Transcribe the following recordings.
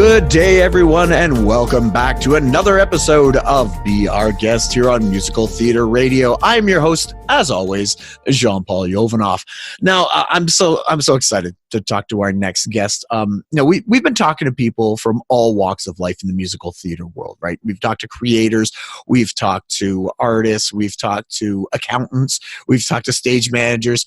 Good day, everyone, and welcome back to another episode of Be Our Guest here on Musical Theater Radio. I'm your host, as always, Jean-Paul Jovanov. Now, I'm so excited to talk to our next guest. We've been talking to people from all walks of life in the musical theater world, right? We've talked to creators, we've talked to artists, we've talked to accountants, we've talked to stage managers.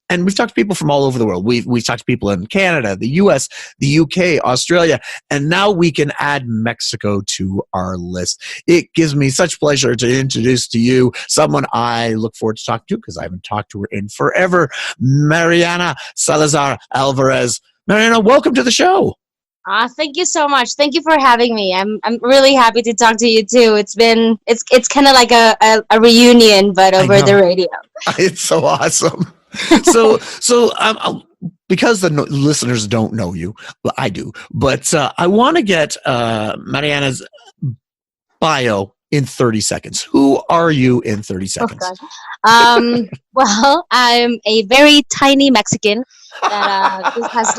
And we've talked to people from all over the world. We've talked to people in Canada, the US, the UK, Australia, and now we can add Mexico to our list. It gives me such pleasure to introduce to you someone I look forward to talking to because I haven't talked to her in forever, Mariana Salazar Alvarez. Mariana, welcome to the show. Thank you so much. Thank you for having me. I'm really happy to talk to you too. It's kind of like a reunion, but over the radio. It's so awesome. So because the listeners don't know you, well, I do, but I want to get Mariana's bio in 30 seconds. Who are you in 30 seconds? Oh, well, I'm a very tiny Mexican that just has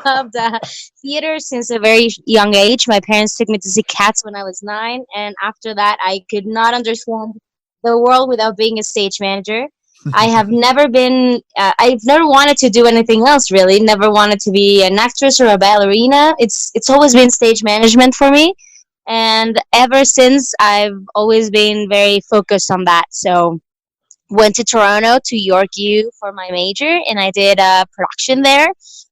loved theater since a very young age. My parents took me to see Cats when I was 9, and after that, I could not understand the world without being a stage manager. I have never been, I've never wanted to do anything else, really. Never wanted to be an actress or a ballerina. It's always been stage management for me. And ever since, I've always been very focused on that. So went to Toronto, to York U for my major, and I did a production there.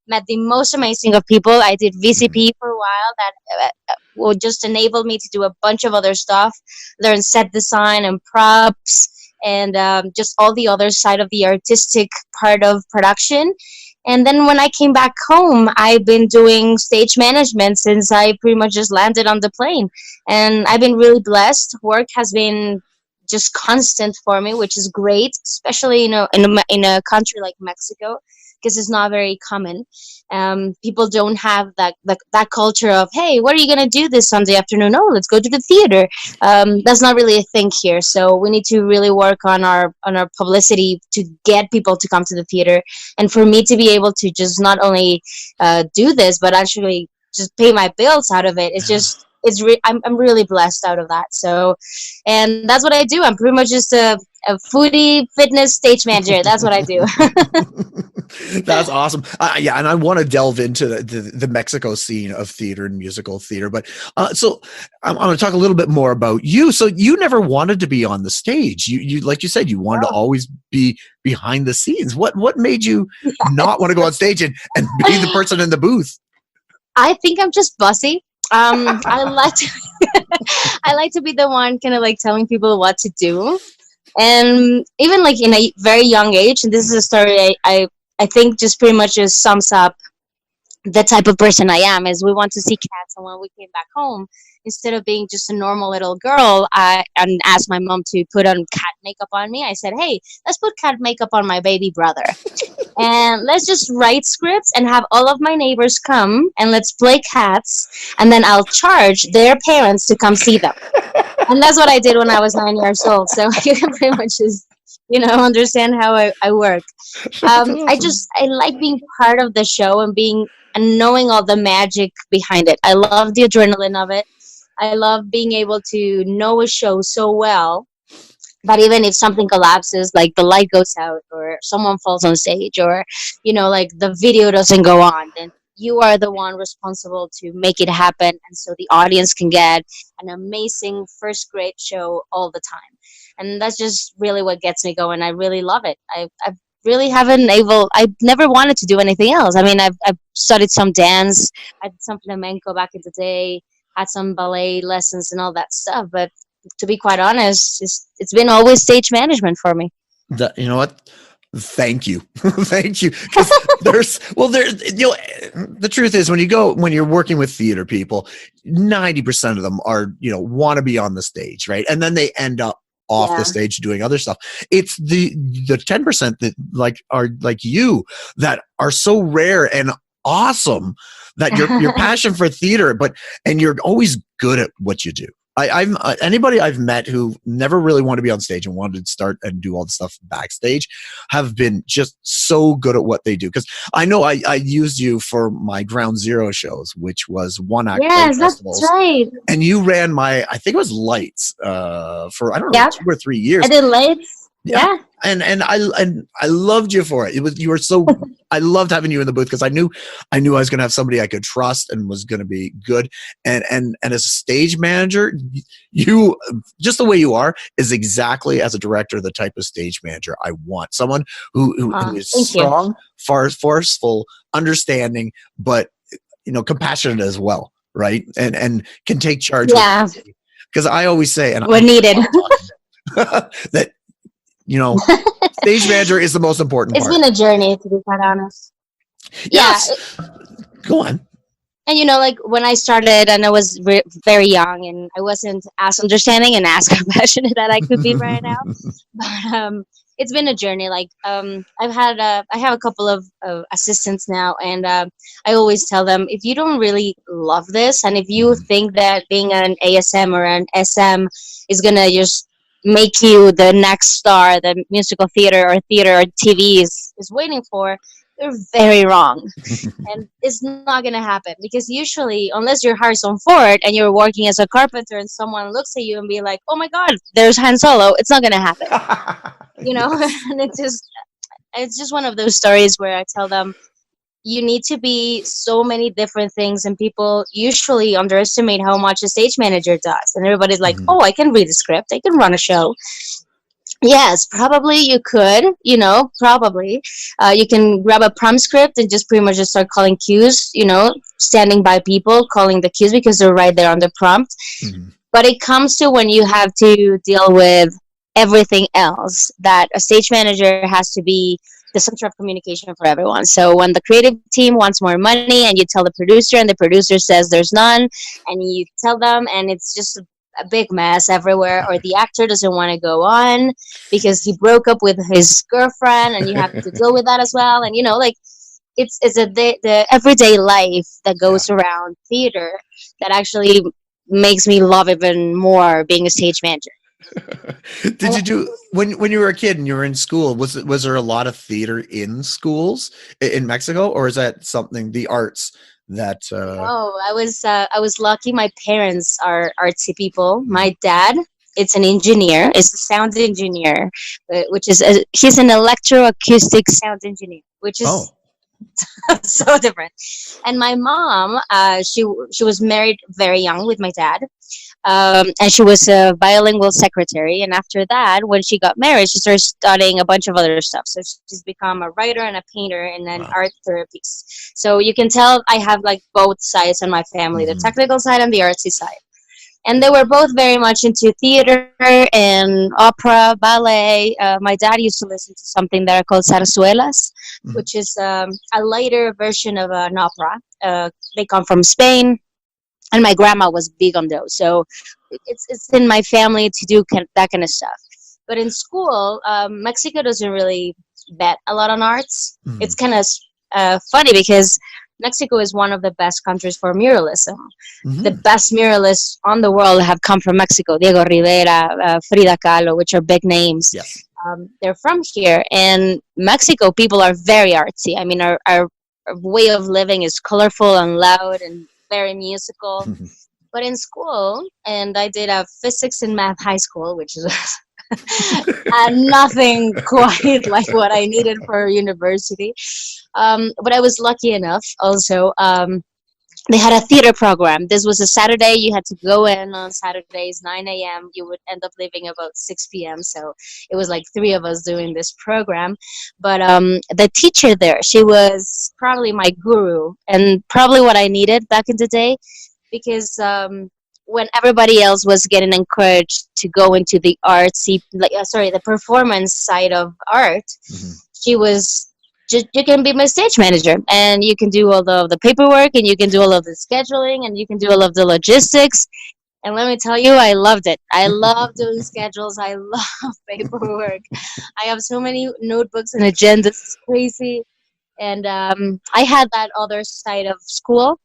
Met the most amazing of people. I did VCP for a while. That will just enable me to do a bunch of other stuff, learn set design and props, and just all the other side of the artistic part of production. And then when I came back home, I've been doing stage management since I pretty much just landed on the plane. And I've been really blessed. Work has been just constant for me, which is great, especially in a country like Mexico, because it's not very common. People don't have that culture of, hey, what are you going to do this Sunday afternoon? Oh, let's go to the theater. That's not really a thing here. So we need to really work on our publicity to get people to come to the theater. And for me to be able to just not only do this, but actually just pay my bills out of it, I'm really blessed out of that. So, and that's what I do. I'm pretty much just a foodie fitness stage manager. That's what I do. That's awesome. Yeah, and I want to delve into the Mexico scene of theater and musical theater. But so I'm going to talk a little bit more about you. So you never wanted to be on the stage. You like you said, you wanted to always be behind the scenes. What made you not want to go on stage and be the person in the booth? I think I'm just bossy. I like to be the one kind of like telling people what to do. And even like in a very young age, and this is a story I think just pretty much just sums up the type of person I am, is we want to see Cats, and when we came back home, instead of being just a normal little girl, and asked my mom to put on cat makeup on me, I said, hey, let's put cat makeup on my baby brother. And let's just write scripts and have all of my neighbors come and let's play Cats, and then I'll charge their parents to come see them. And that's what I did when I was 9 years old. So you can pretty much just, understand how I work. I like being part of the show and knowing all the magic behind it. I love the adrenaline of it. I love being able to know a show so well that even if something collapses, like the light goes out or someone falls on stage or, like the video doesn't go on, then you are the one responsible to make it happen. And so the audience can get an amazing first grade show all the time. And that's just really what gets me going. I really love it. I never wanted to do anything else. I mean, I've studied some dance. I did some flamenco back in the day, had some ballet lessons and all that stuff. But to be quite honest, it's been always stage management for me. You know what? Thank you. Thank you. The truth is when you're working with theater people, 90% of them are, want to be on the stage, right? And then they end up off the stage doing other stuff. It's the 10% that are like you that are so rare and awesome that your passion for theater, and you're always good at what you do. I'm anybody I've met who never really wanted to be on stage and wanted to start and do all the stuff backstage have been just so good at what they do. Because I know I used you for my Ground Zero shows, which was one act play Yes, that's festivals, right. and you ran my, I think it was Lights, for I don't know, Yeah, 2 or 3 years. I did lights. Yeah. Yeah. And I loved you for it. You were so, I loved having you in the booth because I knew I was going to have somebody I could trust and was going to be good. And as a stage manager, you, just the way you are, is exactly, as a director, the type of stage manager I want. Someone who is Thank you. strong, forceful, understanding, but compassionate as well, right? And can take charge. Yeah, Because I always say, and we're needed. that stage manager is the most important It's part. been a journey, to be quite honest. Yes. Yeah, Go on. and like when I started, and I was very young, and I wasn't as understanding and as compassionate that I could be right now. But it's been a journey. Like I have a couple of assistants now, and I always tell them, if you don't really love this, and if you think that being an ASM or an SM is gonna just make you the next star that musical theater or TV is waiting for, you're very wrong. And it's not going to happen, because usually, unless your heart's on Ford and you're working as a carpenter and someone looks at you and be like, oh my God, there's Han Solo, it's not going to happen. Yes. And it's just one of those stories where I tell them, you need to be so many different things, and people usually underestimate how much a stage manager does. And everybody's like, oh, I can read a script, I can run a show. Yes, probably you could, probably. You can grab a prompt script and just pretty much just start calling cues, standing by people, calling the cues because they're right there on the prompt. But it comes to when you have to deal with everything else, that a stage manager has to be the center of communication for everyone. So when the creative team wants more money and you tell the producer and the producer says there's none, and you tell them, and it's just a big mess everywhere, or the actor doesn't want to go on because he broke up with his girlfriend, and you have to deal with that as well. And like it's the everyday life that goes around theater that actually makes me love even more being a stage manager. Did you do, when you were a kid and you were in school, was there a lot of theater in schools in Mexico, or is that something, the arts, that Oh, I was lucky. My parents are artsy people. My dad, it's an engineer. It's a sound engineer, which is he's an electroacoustic sound engineer, which is so different. And my mom, she was married very young with my dad, and she was a bilingual secretary. And after that, when she got married, she started studying a bunch of other stuff. So she's become a writer and a painter and an art therapist. So you can tell I have like both sides in my family, the technical side and the artsy side. And they were both very much into theater and opera, ballet. My dad used to listen to something that are called zarzuelas, which is a lighter version of an opera. They come from Spain, and my grandma was big on those. So it's in my family to do that kind of stuff. But in school, Mexico doesn't really bet a lot on arts. It's kind of funny because Mexico is one of the best countries for muralism. The best muralists on the world have come from Mexico. Diego Rivera, Frida Kahlo, which are big names. Yes. They're from here. And Mexico people are very artsy. I mean, our way of living is colorful and loud and very musical. But in school, and I did a physics and math high school, which is nothing quite like what I needed for university. But I was lucky enough also. They had a theater program. This was a Saturday. You had to go in on Saturdays, 9 a.m. You would end up leaving about 6 p.m. So it was like three of us doing this program. But the teacher there, she was probably my guru and probably what I needed back in the day, because when everybody else was getting encouraged to go into the artsy, the performance side of art, she was just, you can be my stage manager, and you can do all of the paperwork, and you can do all of the scheduling, and you can do all of the logistics. And let me tell you, I loved it. I love doing schedules. I love paperwork. I have so many notebooks and agendas. It's crazy. And I had that other side of school.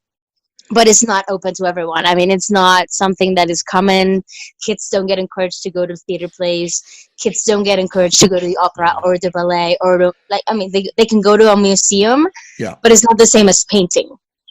but it's not open to everyone. I mean, it's not something that is common. Kids don't get encouraged to go to theater plays. Kids don't get encouraged to go to the opera or the ballet or to, like, I mean, they can go to a museum, Yeah. but it's not the same as painting.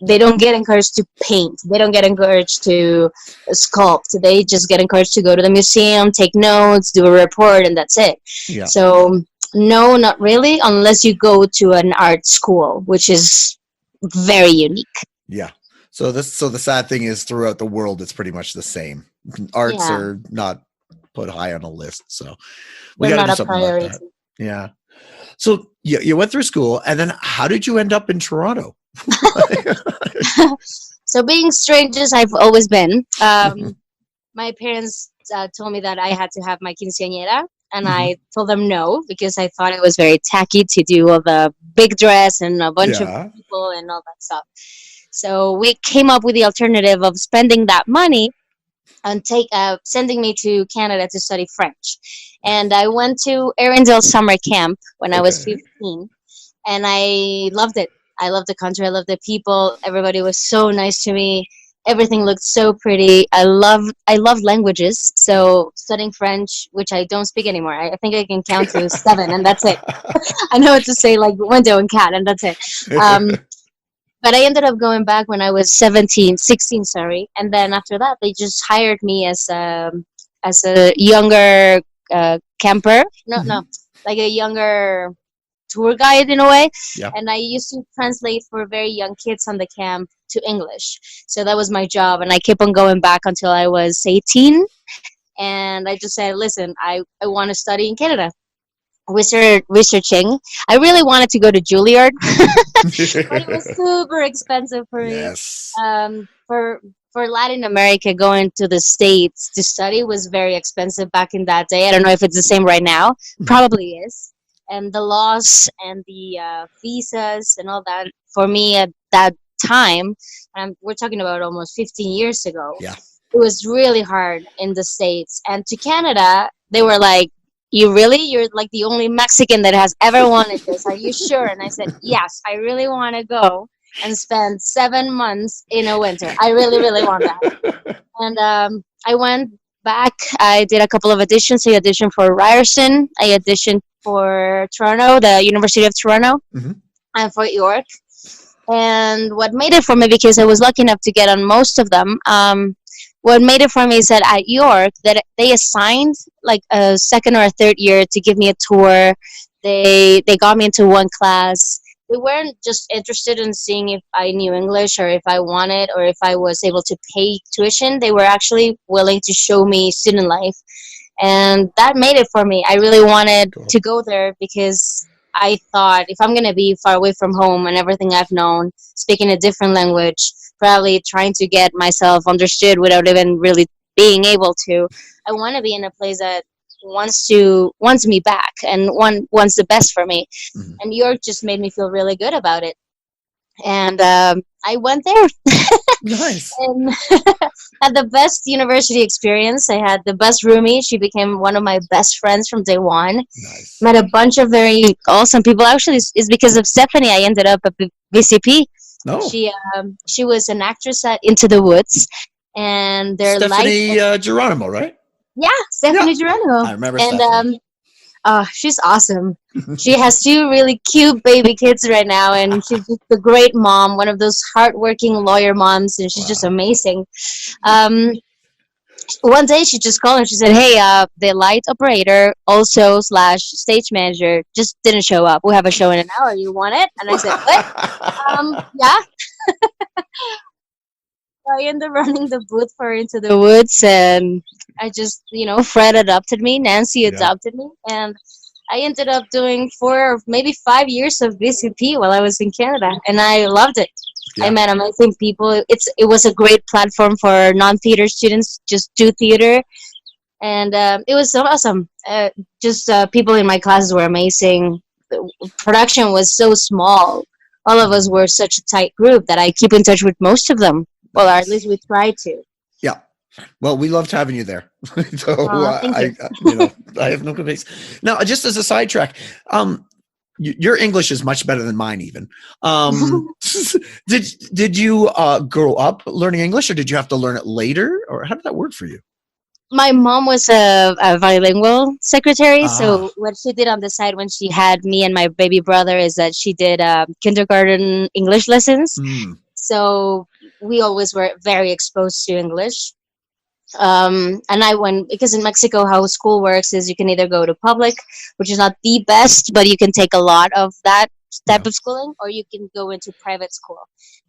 They don't get encouraged to paint. They don't get encouraged to sculpt. They just get encouraged to go to the museum, take notes, do a report, and that's it. Yeah. So no, not really, unless you go to an art school, which is very unique. Yeah. So the sad thing is throughout the world it's pretty much the same. Arts Yeah, are not put high on a list. So we they're got to not do a something about priority. that. Yeah. So you went through school and then how did you end up in Toronto? So being strangers, I've always been. My parents told me that I had to have my quinceañera, and Mhm. I told them no because I thought it was very tacky to do all the big dress and a bunch of Yeah. people and all that stuff. So we came up with the alternative of spending that money and sending me to Canada to study French. And I went to Arendelle summer camp when I was Okay. 15, and I loved it. I loved the country. I loved the people. Everybody was so nice to me. Everything looked so pretty. I love languages. So studying French, which I don't speak anymore. I think I can count to seven, and that's it. I know what to say, like window and cat, and that's it. Um, but I ended up going back when I was 17, 16, sorry. And then after that, they just hired me as a younger camper. No, no, Mhm. like a younger tour guide in a way. Yeah. And I used to translate for very young kids on the camp to English. So that was my job. And I kept on going back until I was 18. And I just said, listen, I want to study in Canada. We started researching. I really wanted to go to Juilliard, but it was super expensive for me. Yes. For Latin America, going to the States to study was very expensive back in that day. I don't know if it's the same right now. Mhm. Probably is. And the laws and the visas and all that for me at that time, we're talking about almost 15 years ago. Yeah. It was really hard in the States. And to Canada, they were like, you really? You're like the only Mexican that has ever wanted this. Are you sure? And I said, yes, I really want to go and spend 7 months in a winter. I really, really want that. And I went back. I did a couple of auditions. I auditioned for Ryerson. I auditioned for Toronto, the University of Toronto, Mhm. and for York. And what made it for me, because I was lucky enough to get on most of them, what made it for me is that at York, that they assigned like a second or a third year to give me a tour. They got me into one class. They weren't just interested in seeing if I knew English or if I wanted or if I was able to pay tuition. They were actually willing to show me student life, and that made it for me. I really wanted Cool. to go there because I thought if I'm gonna be far away from home and everything I've known, speaking a different language, probably trying to get myself understood without even really being able to, I want to be in a place that wants me back and wants the best for me. Mhm. And York just made me feel really good about it, and I went there. Nice. And had the best university experience. I had the best roomie. She became one of my best friends from day one. Nice. Met a bunch of very awesome people. Actually, it's because of Stephanie I ended up at VCP. No. She was an actress at Into the Woods, and their light. Stephanie Geronimo, right? Yeah, Yeah. Stephanie Geronimo, I remember and Stephanie. she's awesome. She has two really cute baby kids right now, and she's just a great mom, one of those hardworking lawyer moms, and she's just Wow. amazing. Um, One day she just called and she said, "Hey, the light operator, also slash stage manager, just didn't show up. We have a show in an hour. You want it?" And I said, "What? Yeah." So I ended up running the booth for Into the Woods, and I just, Fred adopted me, Nancy Yeah. adopted me, and I ended up doing 4 or maybe 5 years of BCP while I was in Canada, and I loved it. I Yeah. met amazing people. It was a great platform for non-theater students just do theater, and it was so awesome. Just people in my classes were amazing. The production was so small. All of us were such a tight group that I keep in touch with most of them. Well, or at Nice. least we try to. Yeah. Well, we loved having you there. So Thank you. I have no complaints. Now, just as a sidetrack, um, your English is much better than mine even. Did you grow up learning English, or did you have to learn it later, or how did that work for you? My mom was a bilingual secretary, Ah. so what she did on the side when she had me and my baby brother is that she did kindergarten English lessons. Mm. So we always were very exposed to English. And I went because in Mexico, how school works is you can either go to public, which is not the best, but you can take a lot of that Yeah. type of schooling, or you can go into private school.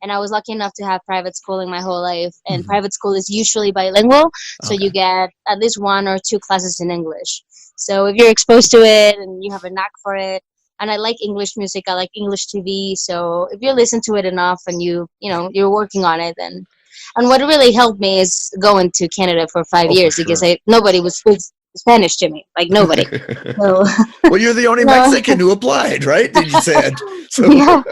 And I was lucky enough to have private schooling my whole life. And Hmm. private school is usually bilingual, so Okay. you get at least one or two classes in English. So if you're exposed to it and you have a knack for it, and I like English music, I like English TV. So if you listen to it enough and you're working on it, then and what really helped me is going to Canada for five Oh, for years because sure. nobody would speak Spanish to me, like nobody. So, Well, you're the only no, Mexican who applied, right? Did you said so? yeah.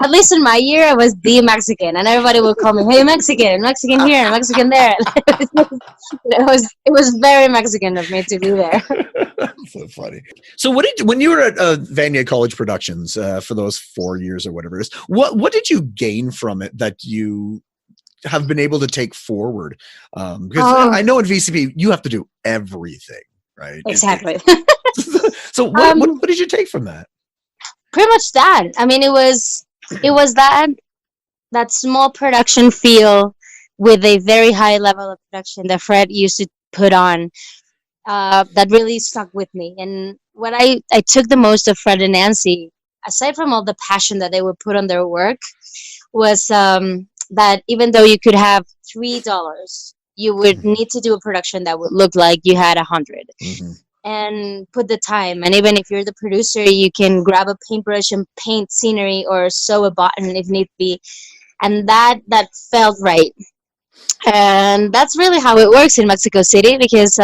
At least in my year, I was the Mexican, and everybody would call me, "Hey, Mexican, Mexican here, Mexican there." It was very Mexican of me to be there. So funny. So, when you were at Vanier College Productions for those 4 years or whatever it is? What did you gain from it that you have been able to take forward? Because Oh, I know in VCP you have to do everything, right? exactly. So, what did you take from that? Pretty much that. I mean, it was that small production feel with a very high level of production that Fred used to put on that really stuck with me. And what I took the most of Fred and Nancy, aside from all the passion that they would put on their work, was that even though you could have $3, you would need to do a production that would look like you had 100 Mm-hmm. and put the time. And even if you're the producer, you can grab a paintbrush and paint scenery or sew a button if need be. And that felt right. And that's really how it works in Mexico City because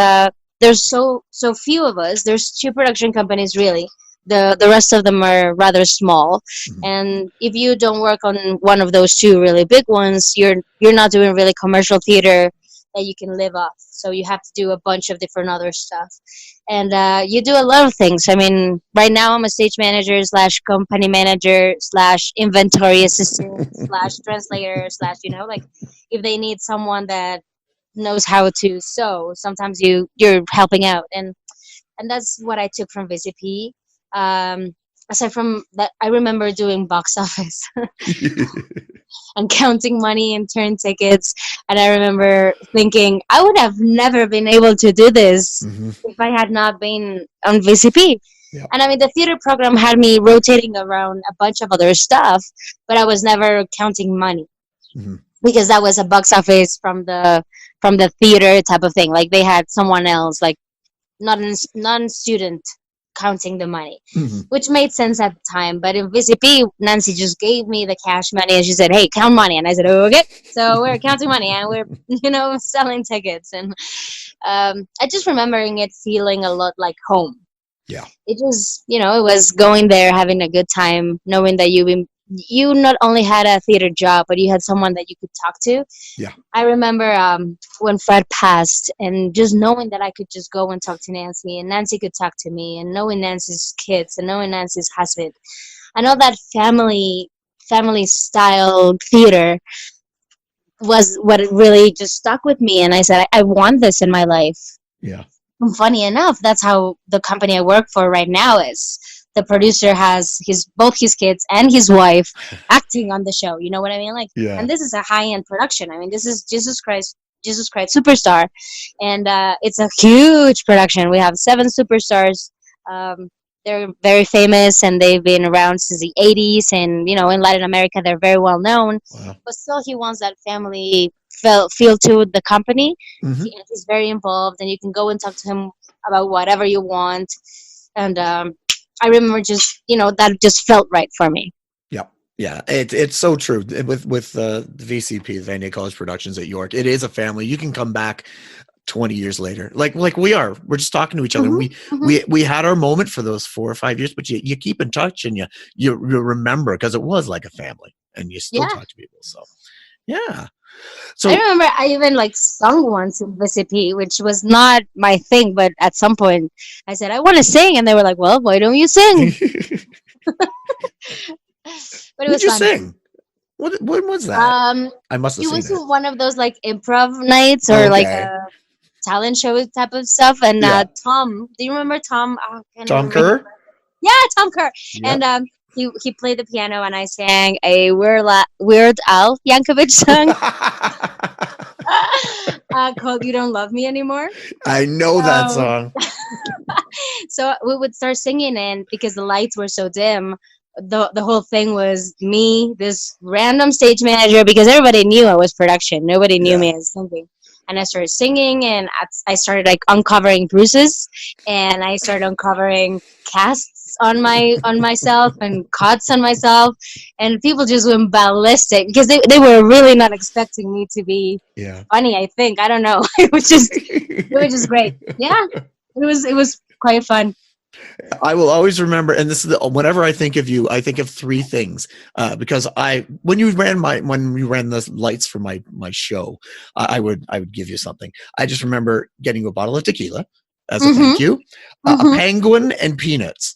there's so few of us. There's two production companies really. The rest of them are rather small, Mm-hmm. and if you don't work on one of those two really big ones, you're not doing really commercial theater that you can live off. So you have to do a bunch of different other stuff, and you do a lot of things. I mean, right now I'm a stage manager slash company manager slash inventory assistant slash translator slash like if they need someone that knows how to sew, sometimes you're helping out, and that's what I took from VCP. Um, Aside from that, I remember doing box office and counting money and turn tickets, and I remember thinking I would have never been able to do this Mm-hmm. if I had not been on VCP. Yep. And I mean, the theater program had me rotating around a bunch of other stuff, but I was never counting money Mm-hmm. because that was a box office from the theater type of thing. Like they had someone else, like not a non-student, counting the money, Mm-hmm. which made sense at the time. But in VCP, Nancy just gave me the cash money and she said, "Hey, count money," and I said, "Oh, okay." So we're counting money and we're selling tickets, and I just remembering it feeling a lot like home. Yeah. It was, it was going there, having a good time, knowing that you not only had a theater job, but you had someone that you could talk to. Yeah. I remember when Fred passed, and just knowing that I could just go and talk to Nancy, and Nancy could talk to me, and knowing Nancy's kids, and knowing Nancy's husband. I know that family style theater was what it really just stuck with me, and I said, I want this in my life. Yeah. And funny enough, that's how the company I work for right now is. The producer has both his kids and his wife acting on the show. You know what I mean? Like, Yeah. and this is a high-end production. I mean, this is Jesus Christ Superstar, and it's a huge production. We have 7 superstars. They're very famous, and they've been around since the 80s. And in Latin America, they're very well known. Wow. But still, he wants that family feel to the company. Mm-hmm. He's very involved, and you can go and talk to him about whatever you want. And I remember just that just felt right for me. Yeah, it's so true with the VCP, the Vanier College Productions at York. It is a family. You can come back 20 years later, like we're just talking to each other. Mm-hmm. We had our moment for those 4 or 5 years, but you keep in touch and you remember because it was like a family, and you still talk to people. So yeah. So I remember I even sung once in VCP, which was not my thing, but at some point I said I want to sing, and they were like, "Well, why don't you sing?" But it Who'd was you fun. sing? When was that? I must have It seen was it. one of those like improv nights or like Okay. a talent show type of stuff. And Yeah. Tom, do you remember Tom? Oh, I can't Tom remember. Kerr? Yeah, Tom Kerr. Yep. And he played the piano, and I sang a Weird Al Yankovic song called "You Don't Love Me Anymore." I know that So, song. so we would start singing, and because the lights were so dim, the whole thing was me, this random stage manager, because everybody knew I was production. Nobody knew Yeah. me as singing. And I started singing, and I started like uncovering bruises, and I started uncovering casts on myself and cuts on myself, and people just went ballistic because they were really not expecting me to be Yeah. funny. I think, I don't know. It was just great. Yeah, it was quite fun. I will always remember, and this is whenever I think of you, I think of three things. Because when you ran the lights for my show, I would give you something. I just remember getting a bottle of tequila as a Mm-hmm. thank you, a Mm-hmm. penguin, and peanuts.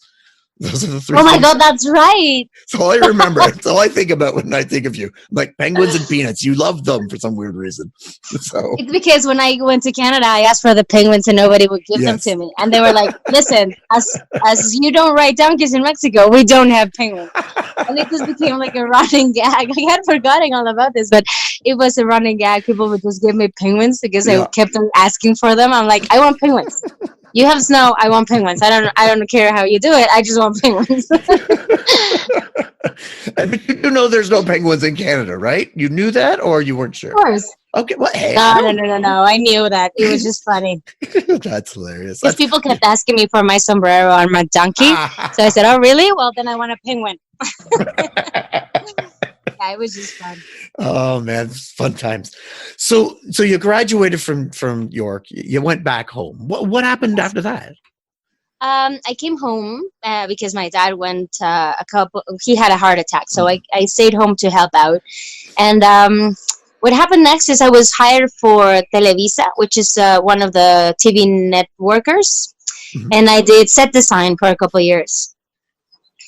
Those are the three Oh my things. god, that's right. That's all I remember. That's all I think about when I think of you. I'm like penguins and peanuts. You love them for some weird reason. So It's because when I went to Canada, I asked for the penguins and nobody would give them yes. to me. And they were like, listen, as you don't write down, because in Mexico, we don't have penguins. And it just became like a running gag. I had forgotten all about this, but it was a running gag. People would just give me penguins because I Yeah. kept on asking for them. I'm like, I want penguins. You have snow, I want penguins. I don't care how you do it. I just want penguins. But you do know there's no penguins in Canada, right? You knew that, or you weren't sure? Of course. Okay. Well, hey, I No, no, don't. no, no, no. I knew that. It was just funny. That's hilarious. Because people kept asking me for my sombrero on my donkey. So I said, oh, really? Well, then I want a penguin. Yeah, it was just fun. Oh man, fun times. So you graduated from York. You went back home. What happened after that? I came home because my dad went he had a heart attack. So I stayed home to help out. And what happened next is I was hired for Televisa, which is one of the TV networkers. Mhm. And I did set design for a couple of years.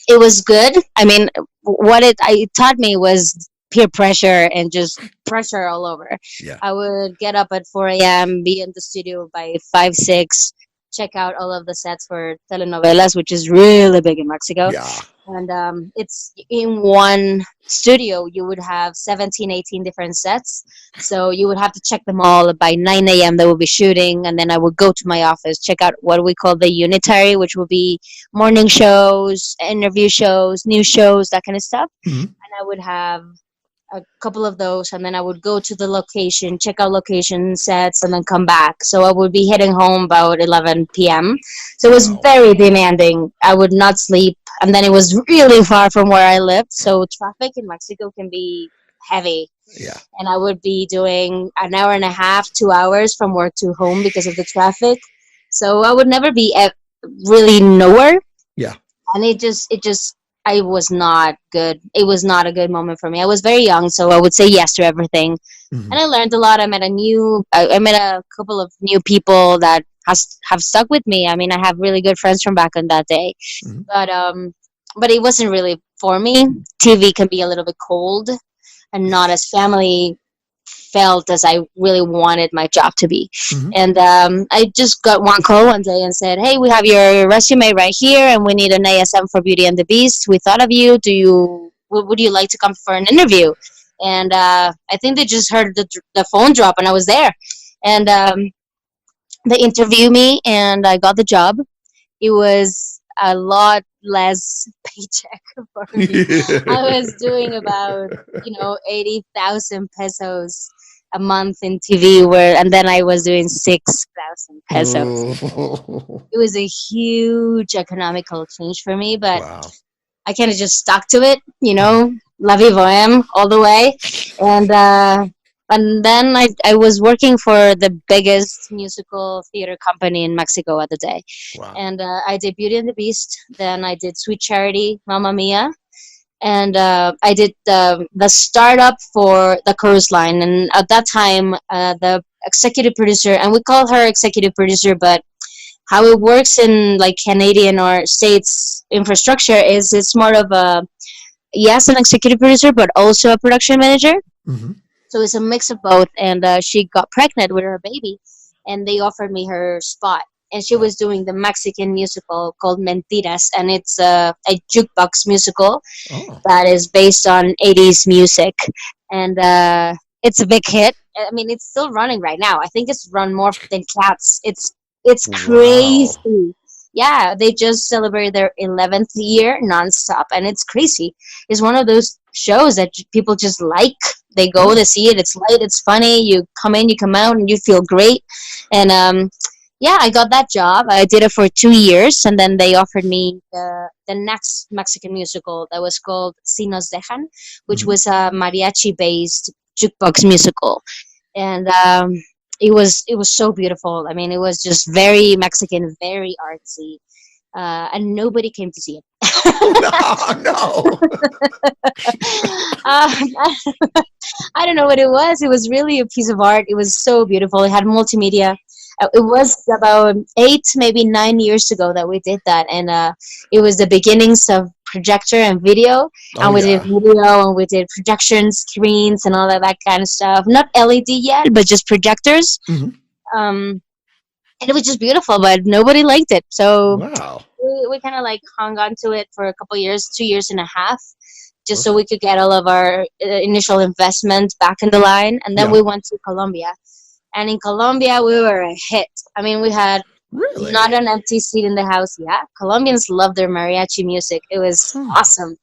It was good. I mean, it taught me was peer pressure and just pressure all over. Yeah. I would get up at 4 a.m., be in the studio by 5, 6, check out all of the sets for telenovelas, which is really big in Mexico. Yeah. And it's in one studio, you would have 17, 18 different sets. So you would have to check them all by 9 a.m. They would be shooting. And then I would go to my office, check out what we call the unitary, which would be morning shows, interview shows, news shows, that kind of stuff. Mhm. And I would have a couple of those, and then I would go to the location, check out location sets, and then come back. So I would be heading home about 11 p.m. So it was Wow. very demanding. I would not sleep, and then it was really far from where I lived. So traffic in Mexico can be heavy. Yeah. And I would be doing an hour and a half, 2 hours from work to home because of the traffic. So I would never be really nowhere. Yeah. And it just I was not good. It was not a good moment for me. I was very young, so I would say yes to everything. Mhm. And I learned a lot. I met a couple of new people that have stuck with me. I mean, I have really good friends from back in that day. Mhm. But it wasn't really for me. TV can be a little bit cold and not as family felt as I really wanted my job to be. Mhm. And I just got one call one day and said, hey, we have your resume right here, and we need an ASM for Beauty and the Beast. We thought of you. Would you like to come for an interview? And I think they just heard the phone drop, and I was there. And they interviewed me, and I got the job. It was a lot less paycheck for me. I was doing about 80,000 pesos a month in TV, and then I was doing 6,000 pesos. Oh. It was a huge economical change for me, but Wow. I kind of just stuck to it, la vie bohème all the way. And then I was working for the biggest musical theater company in Mexico at the day. Wow. And I did Beauty and the Beast. Then I did Sweet Charity, Mamma Mia. And I did the startup for the cruise line. And at that time, the executive producer, and we call her executive producer, but how it works in like Canadian or States infrastructure is it's more of a, yes, an executive producer, but also a production manager. Hmm. So it's a mix of both. And she got pregnant with her baby, and they offered me her spot. And she Oh. was doing the Mexican musical called Mentiras, and it's a jukebox musical Oh. that is based on 80s music. And it's a big hit. I mean, it's still running right now. I think it's run more than Cats. It's Wow. crazy. Yeah, they just celebrated their 11th year nonstop, and it's crazy. It's one of those shows that people just like. They go to Yeah. see it. It's light. It's funny. You come in, you come out, and you feel great. And yeah, I got that job. I did it for 2 years, and then they offered me the next Mexican musical that was called Si Nos Dejan, which Hmm. was a mariachi based jukebox musical. And it was so beautiful. I mean, it was just very Mexican, very artsy, and nobody came to see it. Oh, no, no. I don't know what it was. It was really a piece of art. It was so beautiful. It had multimedia. It was about 8, maybe 9 years ago that we did that, and it was the beginnings of projector and video. Oh, And we did yeah. video, and we did projection screens and all of that kind of stuff. Not LED yet, but just projectors. Hmm. Um, and it was just beautiful, but nobody liked it. So Wow. we kind of like hung on to it for a couple years, 2 years and a half, just so Okay. we could get all of our initial investment back in the line. And then Yeah. we went to Colombia. And in Colombia, we were a hit. I mean, we had Really? not an empty seat in the house. Yeah, Colombians love their mariachi music. It was Hmm. awesome.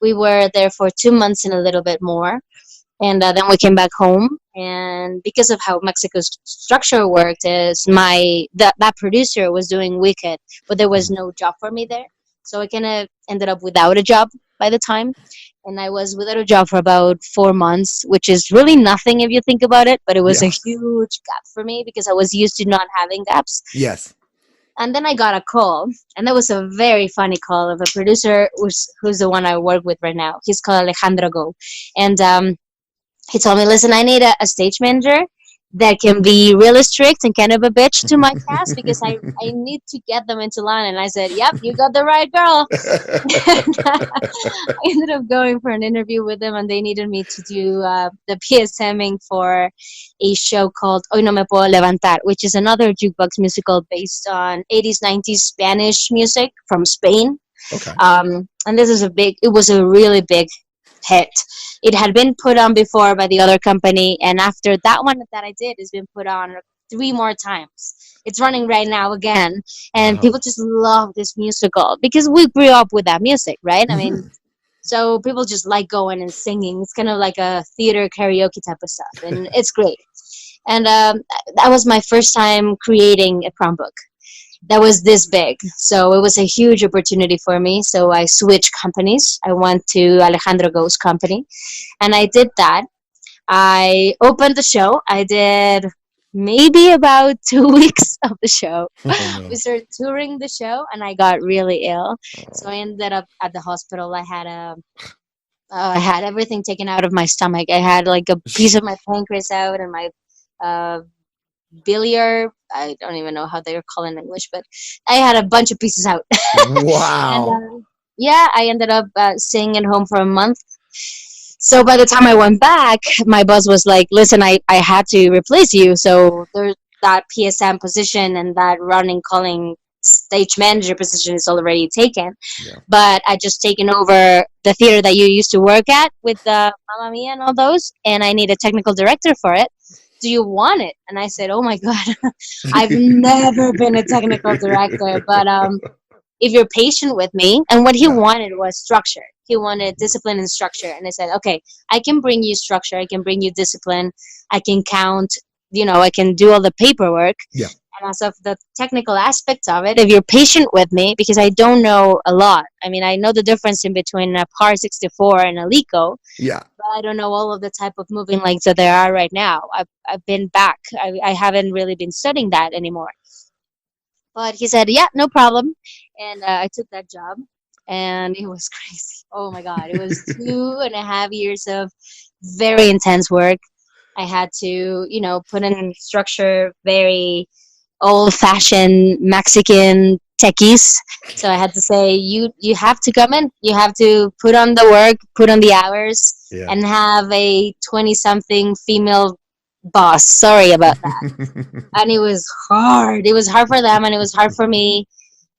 We were there for 2 months and a little bit more. And then we came back home. And because of how Mexico's structure worked, is that producer was doing Wicked, but there was Mhm. no job for me there. So I kind of ended up without a job by the time. And I was without a job for about 4 months, which is really nothing if you think about it. But it was a Yeah. huge gap for me because I was used to not having gaps. Yes. And then I got a call, and that was a very funny call of a producer who's the one I work with right now. He's called Alejandro Go. And he told me, listen, I need a stage manager that can be really strict and kind of a bitch to my cast because I need to get them into line. And I said, yep, you got the right girl. I ended up going for an interview with them, and they needed me to do the PSMing for a show called Hoy No Me Puedo Levantar, which is another jukebox musical based on 80s, 90s Spanish music from Spain. Okay. And it was a really big hit. It had been put on before by the other company, and after that one that I did, it's been put on 3 more times. It's running right now again, and Wow. people just love this musical because we grew up with that music, right? I mean, Mhm. so people just like going and singing. It's kind of like a theater karaoke type of stuff, and it's great. And that was my first time creating a prom book that was this big. So it was a huge opportunity for me. So I switched companies. I went to Alejandro Go's company, and I did that. I opened the show. I did maybe about 2 weeks of the show. Oh We no. started touring the show, and I got really ill. So Oh. I ended up at the hospital. I had everything taken out of my stomach. I had like a piece of my pancreas out, and my uh, biliary. I don't even know how they're called in English, but I had a bunch of pieces out. And Wow. yeah, I ended up staying at home for a month. So by the time I went back, my boss was like, listen, I had to replace you. So there's that PSM position and that running calling stage manager position is already taken. Yeah. But I just taken over the theater that you used to work at with Mamma Mia and all those, and I need a technical director for it. Do you want it? And I said, oh my God, I've never been a technical director, but if you're patient with me. And what he Yeah. wanted was structure. He wanted discipline and structure. And I said, okay, I can bring you structure. I can bring you discipline. I can count, I can do all the paperwork. Yeah. And as of the technical aspects of it, if you're patient with me, because I don't know a lot. I mean, I know the difference in between a Par 64 and a Lico, Yeah. but I don't know all of the type of moving lights that there are right now. I've been back. I haven't really been studying that anymore. But he said, yeah, no problem. And I took that job, and it was crazy. Oh my God. It was 2.5 years of very intense work. I had to, put in structure very. old-fashioned Mexican techies. So I had to say, you have to come in. You have to put on the work, put on the hours, Yeah. and have a 20-something female boss. Sorry about that. And it was hard. It was hard for them, and it was hard for me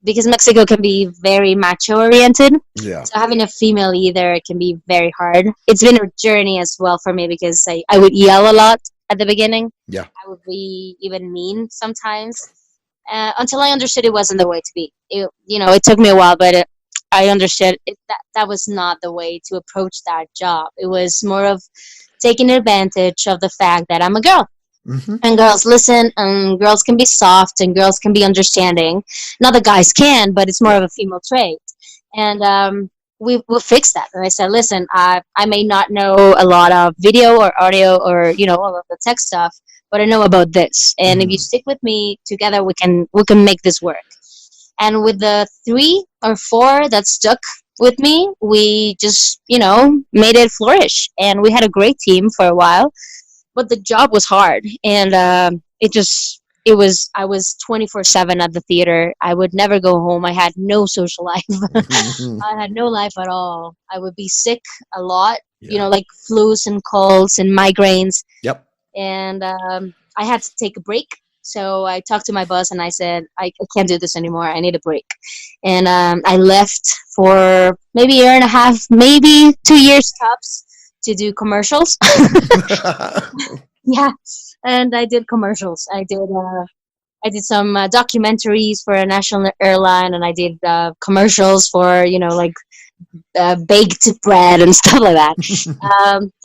because Mexico can be very macho oriented. Yeah. So having a female leader can be very hard. It's been a journey as well for me because I would yell a lot at the beginning. Yeah. I would be even mean sometimes until I understood it wasn't the way to be. It took me a while, but I understood that was not the way to approach that job. It was more of taking advantage of the fact that I'm a girl. Mm-hmm. And girls listen, and girls can be soft, and girls can be understanding. Not that guys can, but it's more of a female trait. And we will fix that. And I said, listen, I may not know a lot of video or audio or all of the tech stuff, but I know about this. And if you stick with me, together we can make this work. And with the 3 or 4 that stuck with me, we just made it flourish, and we had a great team for a while. But the job was hard, and I was 24/7 at the theater. I would never go home. I had no social life. I had no life at all. I would be sick a lot, like flus and colds and migraines. Yep. And I had to take a break. So I talked to my boss and I said, I can't do this anymore. I need a break. And I left for maybe a year and a half, maybe 2 years tops, to do commercials. Yeah, and I did commercials. I did some documentaries for a national airline, and I did commercials for baked bread and stuff like that.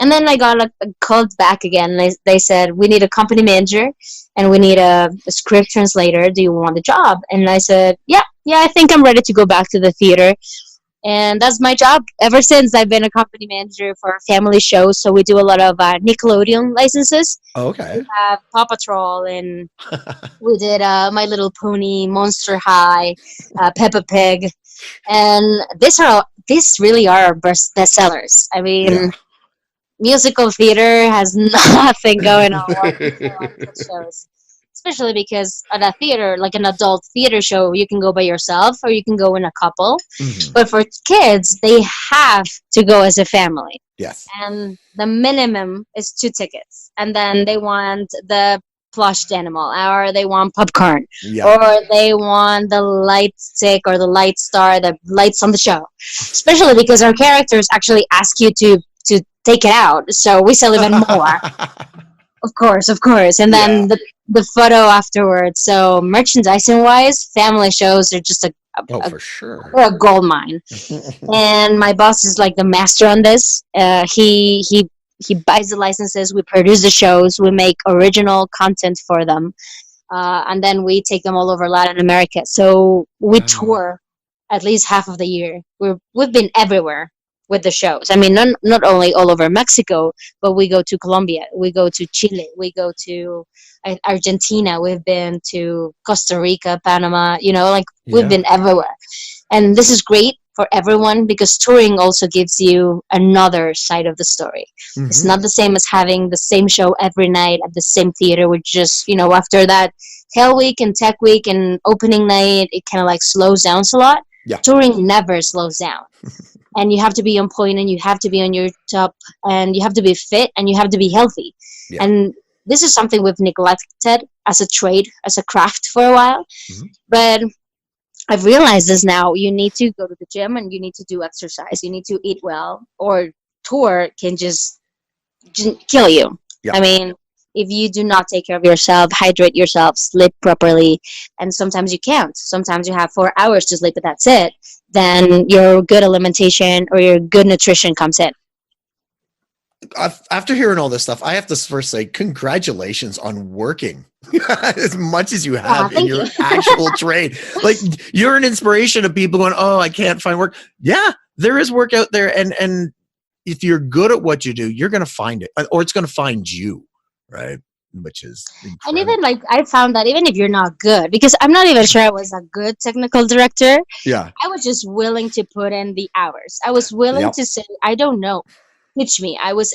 And then I got called back again. They said, we need a company manager and we need a script translator. Do you want the job? And I said, yeah, I think I'm ready to go back to the theater. And that's my job. Ever since, I've been a company manager for family shows. So we do a lot of Nickelodeon licenses. Oh, okay. We have Paw Patrol, and we did My Little Pony, Monster High, Peppa Pig. And these really are our bestsellers. I mean, musical theater has nothing going on with shows. Especially because at a theater, like an adult theater show, you can go by yourself or you can go in a couple. Mm-hmm. But for kids, they have to go as a family. Yes. And the minimum is 2 tickets. And then they want the plushed animal, or they want popcorn, or they want the light stick or the light star, the lights on the show. Especially because our characters actually ask you to take it out. So we sell even more. Of course. And then the photo afterwards. So merchandising wise, family shows are just for sure, a gold mine. And my boss is like the master on this. He buys the licenses, we produce the shows, we make original content for them, and then we take them all over Latin America. So we tour at least half of the year. We've been everywhere with the shows. I mean, not only all over Mexico, but we go to Colombia, we go to Chile, we go to Argentina, we've been to Costa Rica, Panama, we've been everywhere. And this is great for everyone because touring also gives you another side of the story. Mm-hmm. It's not the same as having the same show every night at the same theater, which just, after that Hell Week and Tech Week and opening night, it kind of slows down a lot. Yeah. Touring never slows down. And you have to be on point, and you have to be on your top, and you have to be fit, and you have to be healthy. Yeah. And this is something we've neglected as a trade, as a craft for a while. Mm-hmm. But I've realized this now. You need to go to the gym, and you need to do exercise. You need to eat well, or tour can just kill you. Yeah. I mean, if you do not take care of yourself, hydrate yourself, sleep properly, and sometimes you can't. Sometimes you have 4 hours to sleep, but that's it. Then your good alimentation or your good nutrition comes in. After hearing all this stuff, I have to first say congratulations on working as much as you have in your actual trade. Like, you're an inspiration to people going, oh, I can't find work. Yeah, there is work out there. And if you're good at what you do, you're going to find it, or it's going to find you, right? Which is incredible. And even I found that even if you're not good, because I'm not even sure I was a good technical director. Yeah. I was just willing to put in the hours. I was willing to say, I don't know. teach me. I was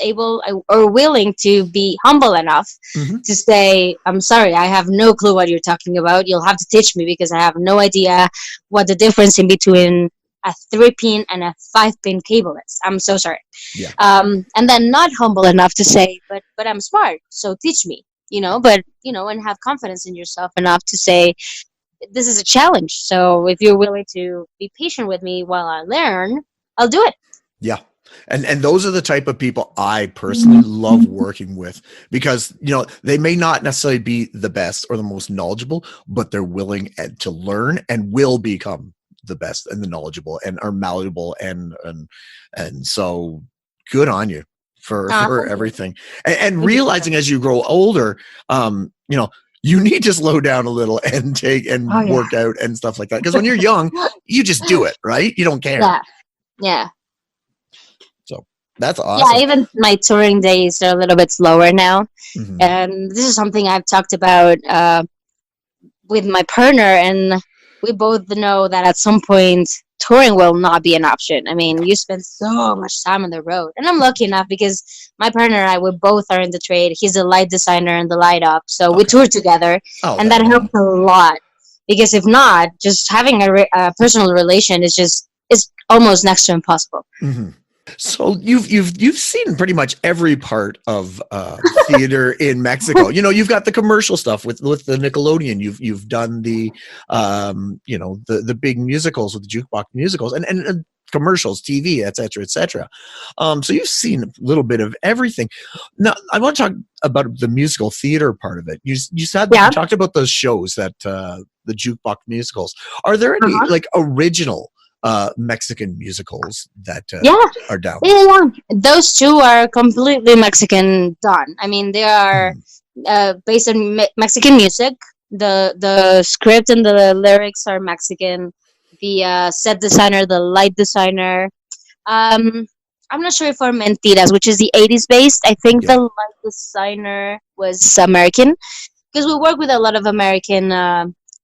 or willing to be humble enough to say, I'm sorry, I have no clue what you're talking about. You'll have to teach me because I have no idea what the difference in between a 3-pin and a 5-pin cable is. I'm so sorry. Yeah. And then not humble enough to say, but I'm smart, so teach me. And have confidence in yourself enough to say, this is a challenge. So if you're willing to be patient with me while I learn, I'll do it. Yeah. And those are the type of people I personally love working with, because, they may not necessarily be the best or the most knowledgeable, but they're willing to learn and will become the best and the knowledgeable and are malleable. And so good on you for everything. And realizing as you grow older, you need to slow down a little and work out and stuff like that. Because when you're young, you just do it, right? You don't care. Yeah. So that's awesome. Yeah, even my touring days are a little bit slower now. And this is something I've talked about with my partner, and we both know that at some point touring will not be an option. I mean, you spend so much time on the road, and I'm lucky enough because my partner and I, we both are in the trade. He's a light designer and the light up, so we tour together, and that helps a lot. Because if not, just having a personal relation is almost next to impossible. So you've seen pretty much every part of theater in Mexico. You've got the commercial stuff with the Nickelodeon. You've done the the big musicals with the jukebox musicals and commercials, TV, etc., etc. So you've seen a little bit of everything. Now I want to talk about the musical theater part of it. You talked about those shows that the jukebox musicals. Are there any like original Mexican musicals that are down? Yeah. Those two are completely Mexican done. I mean, they are based on Mexican music. The script and the lyrics are Mexican. The set designer, the light designer. I'm not sure if for Mentiras, which is the 80s based. I think the light designer was American, because we work with a lot of American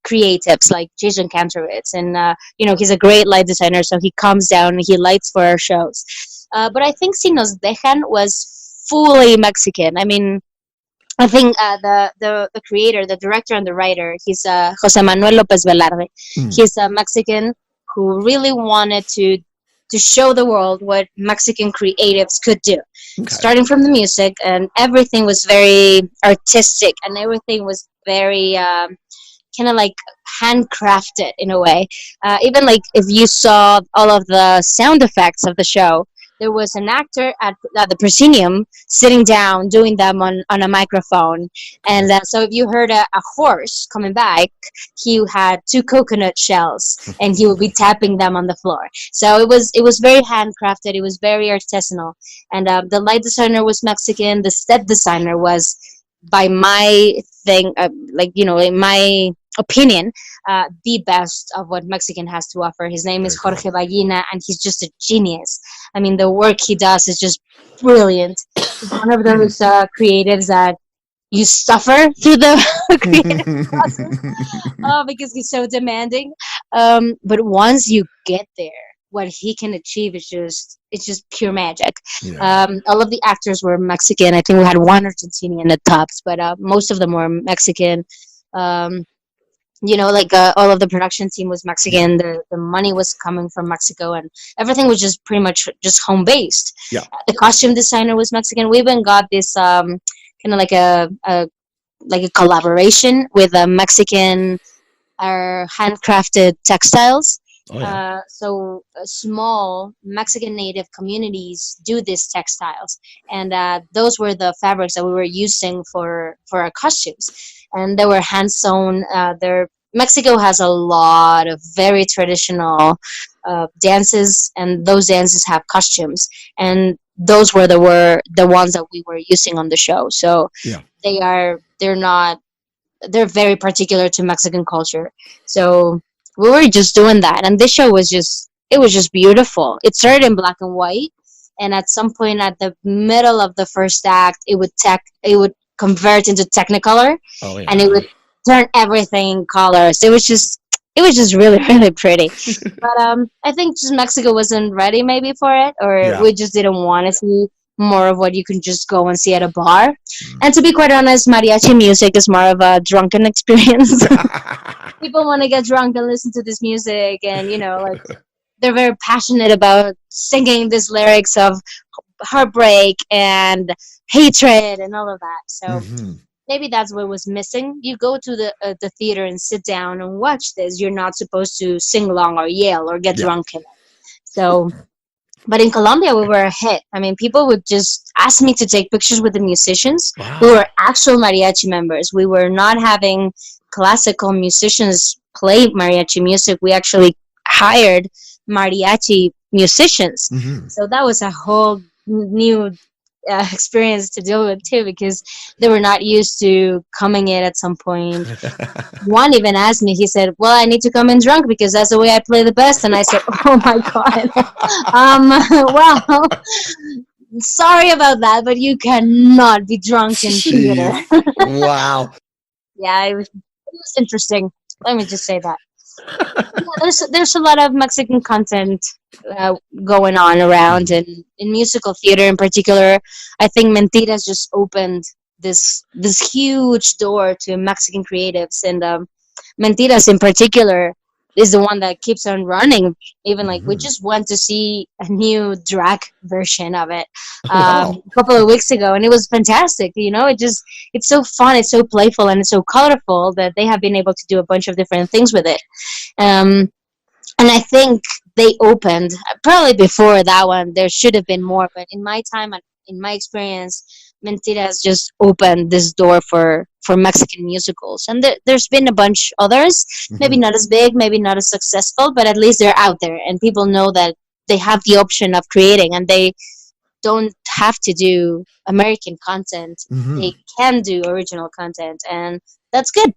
creatives like Jason Kantorowicz, and he's a great light designer, so he comes down and he lights for our shows. But I think Si Nos Dejan was fully Mexican. I mean, I think the creator, the director, and the writer, he's Jose Manuel Lopez Velarde. He's a Mexican who really wanted to show the world what Mexican creatives could do. Starting from the music, and everything was very artistic, and everything was very kind of like handcrafted in a way. Even like if you saw all of the sound effects of the show, there was an actor at the proscenium sitting down doing them on a microphone. And so if you heard a horse coming back, he had 2 coconut shells and he would be tapping them on the floor. So it was very handcrafted. It was very artisanal. And the light designer was Mexican. The set designer was, by my thing, in my opinion, the best of what Mexican has to offer. His name is Jorge Ballina, and he's just a genius. I mean, the work he does is just brilliant. He's one of those creatives that you suffer through the creative process because he's so demanding. But once you get there, what he can achieve is just pure magic. All of the actors were Mexican. I think we had one Argentinian at tops, but most of them were Mexican. All of the production team was Mexican. The money was coming from Mexico, and everything was just pretty much just home based. The costume designer was Mexican. We even got this kind of like a collaboration with a Mexican handcrafted textiles. So small Mexican native communities do these textiles, and those were the fabrics that we were using for our costumes, and they were hand sewn. Mexico has a lot of very traditional dances, and those dances have costumes, and those were the ones that we were using on the show. So they're very particular to Mexican culture. So we were just doing that, and this show was just beautiful. It started in black and white, and at some point at the middle of the first act, it would convert into Technicolor, and it would turn everything colors. It was just really, really pretty. But I think just Mexico wasn't ready maybe for it, or we just didn't want to see more of what you can just go and see at a bar. And to be quite honest, mariachi music is more of a drunken experience. People want to get drunk and listen to this music, and like they're very passionate about singing these lyrics of heartbreak and hatred and all of that. So maybe that's what was missing. You go to the theater and sit down and watch this. You're not supposed to sing along or yell or get drunk in it. So, but in Colombia, we were a hit. I mean, people would just ask me to take pictures with the musicians. Wow. We were actual mariachi members. We were not having classical musicians play mariachi music. We actually hired mariachi musicians. So that was a whole new experience to deal with too, because they were not used to coming in at some point. One even asked me, he said, well, I need to come in drunk because that's the way I play the best. And I said, oh my God. Well, sorry about that, but you cannot be drunk in theater. Wow. Yeah, it was interesting. Let me just say that. There's a lot of Mexican content going on around, and in musical theater in particular, I think Mentiras just opened this huge door to Mexican creatives, and Mentiras in particular is the one that keeps on running. Even like we just went to see a new drag version of it a couple of weeks ago, and it was fantastic. It's so fun, it's so playful, and it's so colorful that they have been able to do a bunch of different things with it. And I think they opened, probably before that one there should have been more, but in my time and in my experience, Mentiras just opened this door for Mexican musicals, and there's been a bunch others, maybe not as big, maybe not as successful, but at least they're out there and people know that they have the option of creating, and they don't have to do American content. They can do original content, and that's good.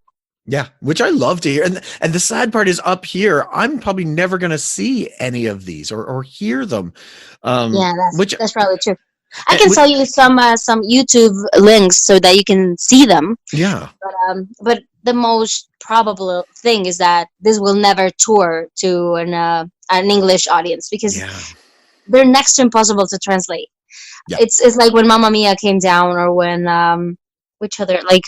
Yeah, which I love to hear. And the sad part is, up here, I'm probably never going to see any of these or hear them. That's probably true. I can tell you some YouTube links so that you can see them. Yeah. But the most probable thing is that this will never tour to an English audience, because they're next to impossible to translate. Yeah. It's like when Mamma Mia came down, or when which other, like,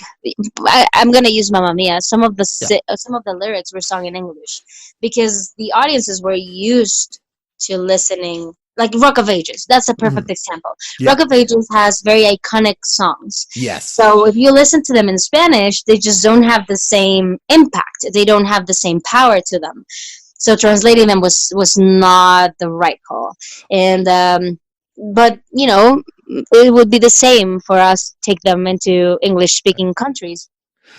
I'm gonna use Mamma Mia. Some of the lyrics were sung in English because the audiences were used to listening. Like Rock of Ages, that's a perfect example. Yeah. Rock of Ages has very iconic songs. Yes. So if you listen to them in Spanish, they just don't have the same impact. They don't have the same power to them. So translating them was not the right call. And but it would be the same for us to take them into English-speaking countries.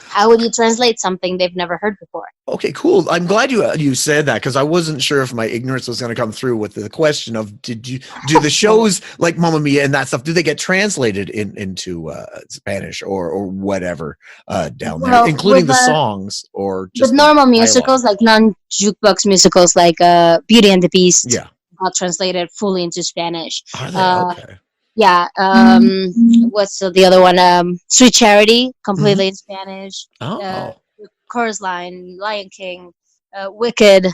How would you translate something they've never heard before? Okay, cool. I'm glad you said that, because I wasn't sure if my ignorance was going to come through with the question of, do the shows like Mamma Mia and that stuff, do they get translated into Spanish or whatever down there, including the songs, or just with normal musicals, like non-jukebox musicals like Beauty and the Beast? Yeah, got translated fully into Spanish. Are they? Okay. Yeah. What's the other one? Sweet Charity, completely in Spanish. Chorus Line, Lion King, Wicked,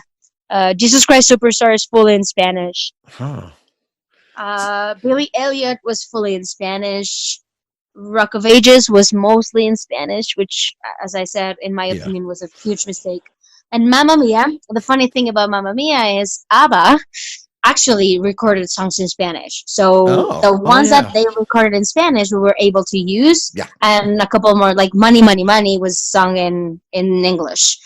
Jesus Christ Superstar is fully in Spanish. Billy Elliot was fully in Spanish. Rock of Ages was mostly in Spanish, which, as I said, in my opinion, was a huge mistake. And Mamma Mia, the funny thing about Mamma Mia is ABBA actually recorded songs in Spanish. So the ones that they recorded in Spanish we were able to use, and a couple more, like Money Money Money, was sung in English.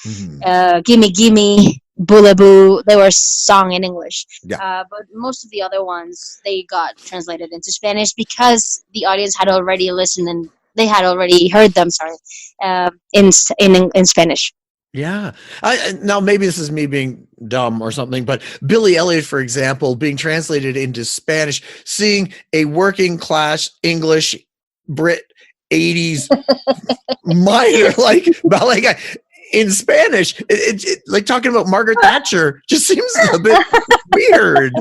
Gimme Gimme, Bula Boo, they were sung in English. But most of the other ones, they got translated into Spanish because the audience had already listened and they had already heard them in Spanish. Yeah. Now, maybe this is me being dumb or something, but Billy Elliot, for example, being translated into Spanish, seeing a working class English Brit 80s minor like ballet guy in Spanish, it like talking about Margaret Thatcher just seems a bit weird.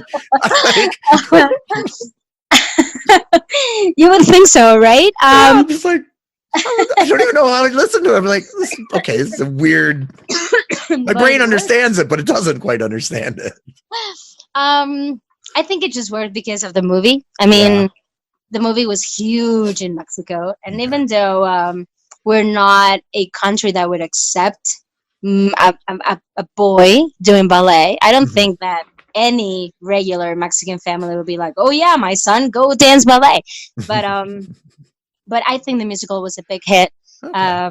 You would think so, right? I'm just like, I don't even know how to listen to it. I'm like, okay, this is a weird. My brain understands it, but it doesn't quite understand it. I think it just worked because of the movie. I mean, the movie was huge in Mexico, and even though we're not a country that would accept a boy doing ballet, I don't think that any regular Mexican family would be like, "Oh yeah, my son, go dance ballet." But I think the musical was a big hit. Okay.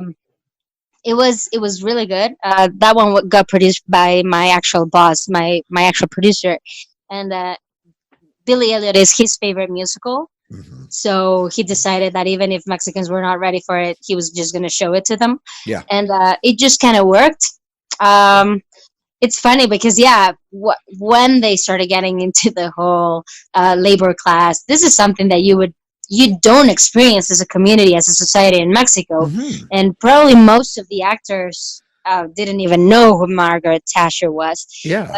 It was really good. That one got produced by my actual boss, my actual producer, and Billy Elliot is his favorite musical. So he decided that even if Mexicans were not ready for it, he was just going to show it to them. Yeah. And it just kind of worked. It's funny because, yeah, when they started getting into the whole labor class, this is something that you don't experience as a community, as a society in Mexico. And probably most of the actors didn't even know who Margaret Thatcher was. Yeah.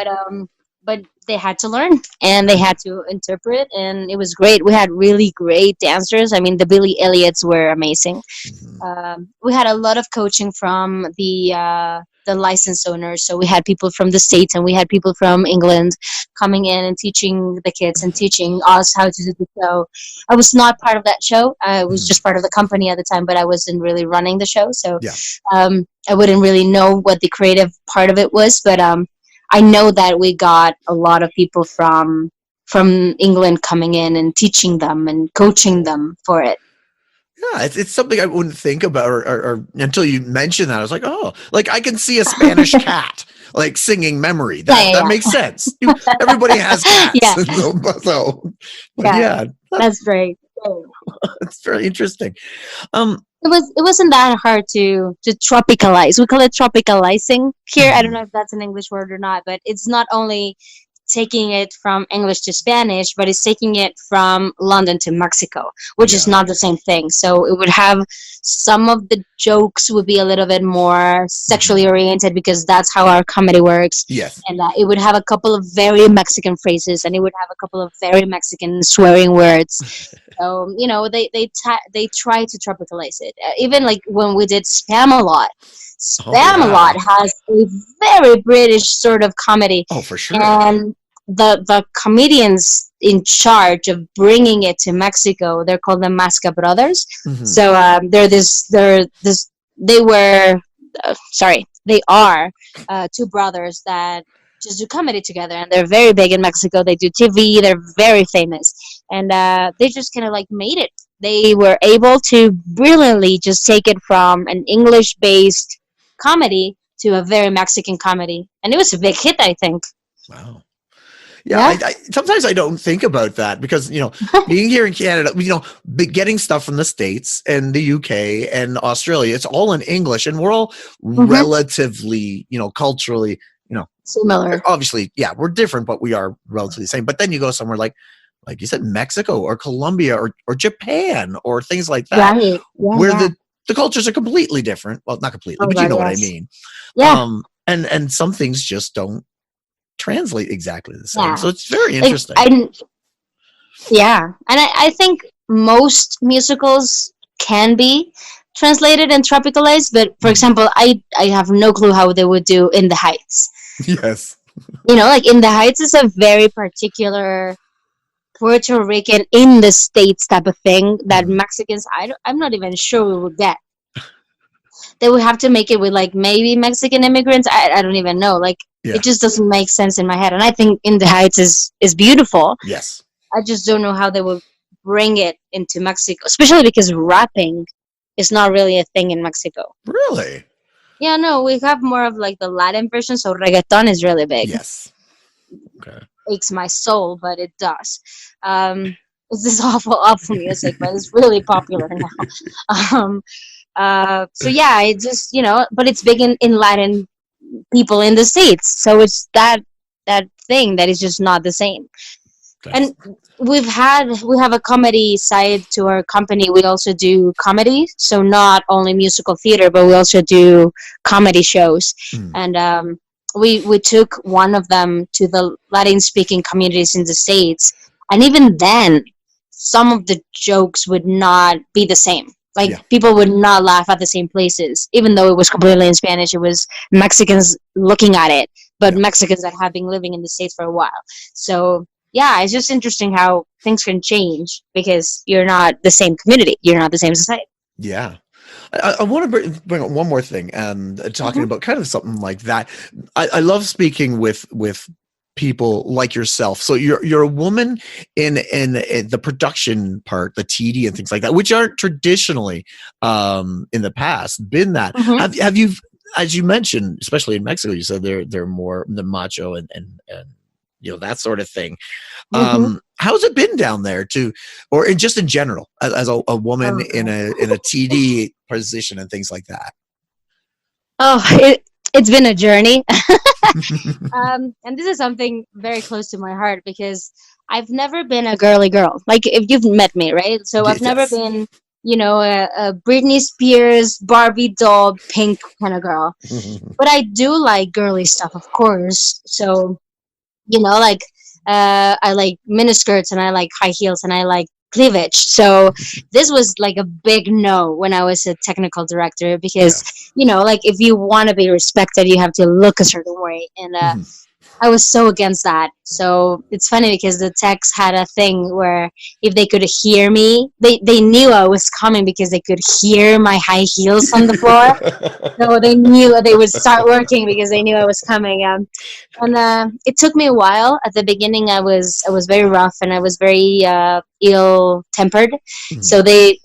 But they had to learn and they had to interpret, and it was great. We had really great dancers. I mean, the Billy Elliots were amazing. We had a lot of coaching from the license owners. So we had people from the States and we had people from England coming in and teaching the kids and teaching us how to do the show. I was not part of that show. I was just part of the company at the time, but I wasn't really running the show. So I wouldn't really know what the creative part of it was, but I know that we got a lot of people from England coming in and teaching them and coaching them for it. Yeah, it's something I wouldn't think about or until you mentioned that. I was like, oh, like I can see a Spanish cat like singing Memory. That makes sense. Everybody has cats. Yeah. That's great. It's very interesting. It wasn't that hard to tropicalize. We call it tropicalizing here. I don't know if that's an English word or not, but it's not only taking it from English to Spanish, but it's taking it from London to Mexico, which is not the same thing. So it would have some of the jokes would be a little bit more sexually oriented because that's how our comedy works. Yes. And it would have a couple of very Mexican phrases, and it would have a couple of very Mexican swearing words. So, you know, they try to tropicalize it. Even like when we did Spam-A-Lot. Spam-A-Lot has a very British sort of comedy. Oh, for sure. And the comedians in charge of bringing it to Mexico, they're called the Máscara brothers. So they are two brothers that just do comedy together, and they're very big in Mexico. They do TV. They're very famous, and they just kind of like made it. They were able to brilliantly just take it from an English-based comedy to a very Mexican comedy, and it was a big hit, I think. Wow. Yeah. I sometimes I don't think about that because, you know, being here in Canada, you know, getting stuff from the States and the UK and Australia, it's all in English, and we're all relatively, you know, culturally, you know, similar. Obviously, yeah, we're different, but we are relatively the same. But then you go somewhere like you said, Mexico or Colombia or Japan or things like that, where the cultures are completely different. Well, not completely, but you know what I mean. Yeah. And some things just don't translate exactly the same. So it's very interesting. And I think most musicals can be translated and tropicalized, but for example, I have no clue how they would do In the Heights. Yes. You know, like In the Heights is a very particular Puerto Rican in the States type of thing that Mexicans, I'm not even sure we would get. They would have to make it with like maybe Mexican immigrants. I don't even know. Like it just doesn't make sense in my head. And I think In the Heights is beautiful. Yes. I just don't know how they would bring it into Mexico, especially because rapping is not really a thing in Mexico. Really? Yeah, no, we have more of like the Latin version, so reggaeton is really big. Yes. Okay. Aches my soul, but it does. It's this awful music, but it's really popular now. So yeah, it just, you know, but it's big in Latin people in the States, so it's that thing that is just not the same. And we have a comedy side to our company. We also do comedy, so not only musical theater, but we also do comedy shows. And we took one of them to the Latin speaking communities in the States, and even then some of the jokes would not be the same. Like people would not laugh at the same places, even though it was completely in Spanish. It was Mexicans looking at it, but Mexicans that have been living in the States for a while. So yeah, it's just interesting how things can change because you're not the same community, you're not the same society. Yeah. I want to bring up one more thing, and talking Hmm. about kind of something like that. I love speaking with people like yourself. So you're a woman in the production part, the TD and things like that, which aren't traditionally in the past been that. Hmm. Have you, as you mentioned, especially in Mexico, you said they're more the macho and that sort of thing. Hmm. How's it been down there to, or just in general, as a woman Oh in god. a TD position and things like that? Oh, it's been a journey. And this is something very close to my heart because I've never been a girly girl. Like if you've met me, right? So I've never Yes. been, a Britney Spears, Barbie doll, pink kind of girl. But I do like girly stuff, of course. So like I like miniskirts and I like high heels and I like cleavage. So this was like a big no when I was a technical director Yeah. because like if you want to be respected, you have to look a certain way, and Mhm. I was so against that. So it's funny because the techs had a thing where if they could hear me, they knew I was coming because they could hear my high heels on the floor. So they knew they would start working because they knew I was coming. And it took me a while. At the beginning, I was very rough and I was very ill tempered. Mhm. So they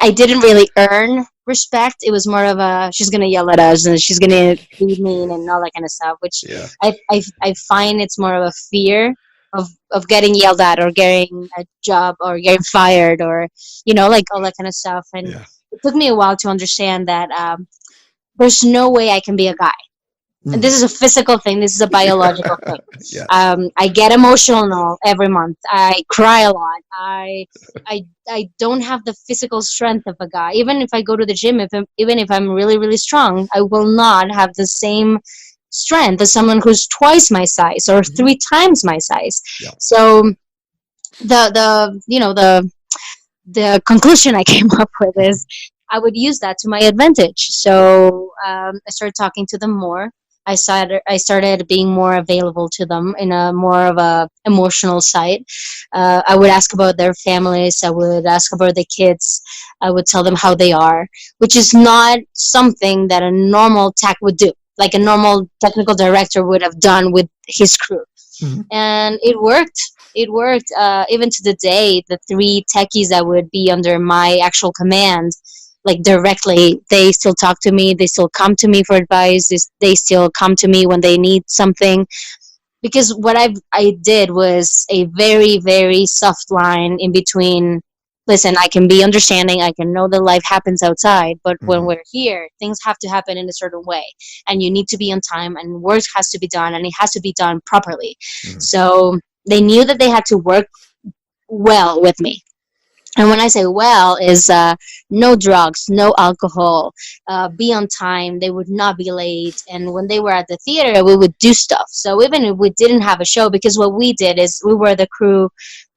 I didn't really earn respect. It was more of a she's gonna yell at us and she's gonna be mean and all that kind of stuff. Which Yeah. I find it's more of a fear of getting yelled at or getting a job or getting fired or like all that kind of stuff. And Yeah. it took me a while to understand that there's no way I can be a guy. And Mm. this is a physical thing. This is a biological thing. Yes. I get emotional every month. I cry a lot. I don't have the physical strength of a guy. Even if I go to the gym, even if I'm really really strong, I will not have the same strength as someone who's twice my size or Mhm. 3 times my size. Yeah. So the conclusion I came up with is I would use that to my advantage. So I started talking to them more. I started being more available to them in a more of a emotional side. I would ask about their families. I would ask about the kids. I would tell them how they are, which is not something that a normal tech would do, like a Yeah. normal technical director would have done with his crew. Mhm. And it worked. It worked. Even to the day, the three techies that would be under my actual command, like directly, they still talk to me. They still come to me for advice. They still come to me when they need something. Because what I did was a very very soft line in between. Listen, I can be understanding. I can know that life happens outside, but when Mhm. we're here, things have to happen in a certain way, and you need to be on time, and work has to be done, and it has to be done properly. Mhm. So they knew that they had to work well with me. And when I say well, is no drugs, no alcohol, be on time. They would not be late. And when they were at the theater, we would do stuff. So even if we didn't have a show, because what we did is we were the crew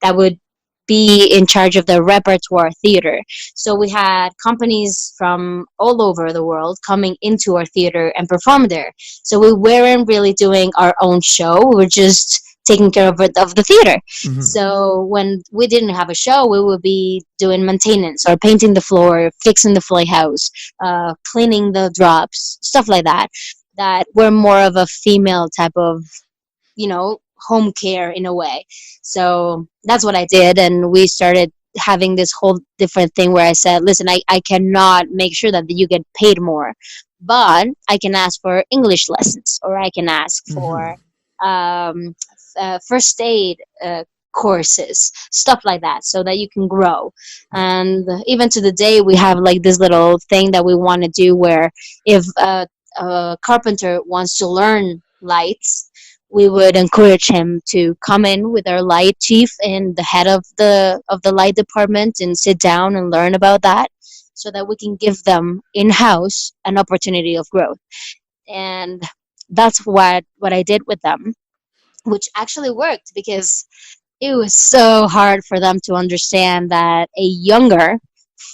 that would be in charge of the repertoire theater. So we had companies from all over the world coming into our theater and perform there. So we weren't really doing our own show. We were just taking care of the theater. Mhm. So when we didn't have a show, we would be doing maintenance or painting the floor, fixing the playhouse, cleaning the drops, stuff like that. That were more of a female type of, home care in a way. So that's what I did, and we started having this whole different thing where I said, listen, I cannot make sure that you get paid more, but I can ask for English lessons or I can ask for Mhm. um, first aid courses, stuff like that, so that you can grow. Yeah. And even to the day, we have like this little thing that we want to do where if a carpenter wants to learn lights, we would encourage him to come in with our light chief and the head of the light department and sit down and learn about that so that we can give them in-house an opportunity of growth. And that's what I did with them, which actually worked because it was so hard for them to understand that a younger Mhm.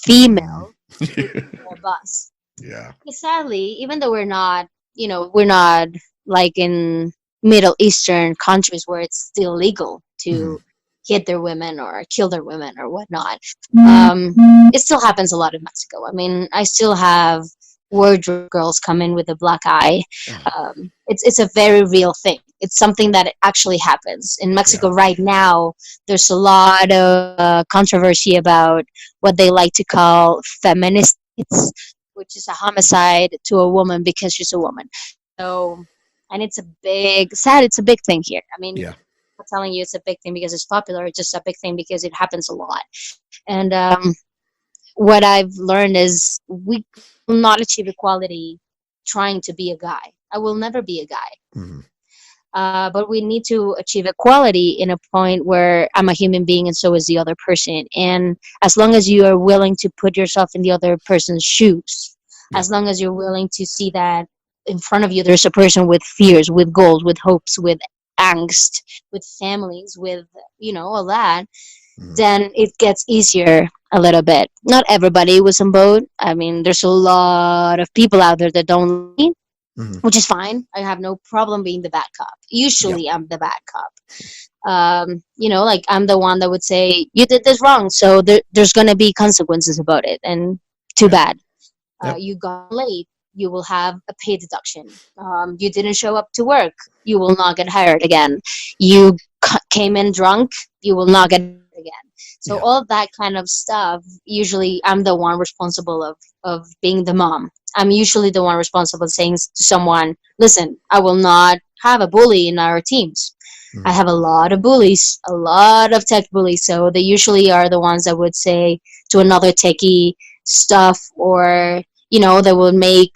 female would be their boss. Yeah. Because sadly, even though we're not like in Middle Eastern countries where it's still legal Mhm. to hit their women or kill their women or whatnot. It still happens a lot in Mexico. I mean, I still have wardrobe girls come in with a black eye. Oh, It's a very real thing. It's something that actually happens in yeah. Mexico right now. There's a lot of controversy about what they like to call feministides, which is a homicide to a woman because she's a woman. So, and it's a big, sad, it's a big thing here. I mean, Yeah. I'm not telling you it's a big thing because it's popular. It's just a big thing because it happens a lot. And what I've learned is we will not achieve equality trying to be a guy. I will never be a guy. Mhm. But we need to achieve equality in a point where I'm a human being and so is the other person. And as long as you are willing to put yourself in the other person's shoes, Yeah. as long as you're willing to see that in front of you there's a person with fears, with goals, with hopes, with angst, with families, with, all that, Mhm. then it gets easier a little bit. Not everybody was on boat. I mean, there's a lot of people out there that don't like me, Mhm. which is fine. I have no problem being the bad cop. Yeah. Usually, I'm the bad cop. Like I'm the one that would say you did this wrong, so there's gonna be consequences about it, and too Yeah. bad. Yep. You got late, you will have a pay deduction. You didn't show up to work, you will not get hired again. You came in drunk, you will not get hired again. So Yeah. all of that kind of stuff, usually I'm the one responsible of being the mom. I'm usually the one responsible saying to someone, listen, I will not have a bully in our teams. I Mhm. have a lot of bullies, a lot of tech bullies. So they usually are the ones that would say to another techie stuff, or they will make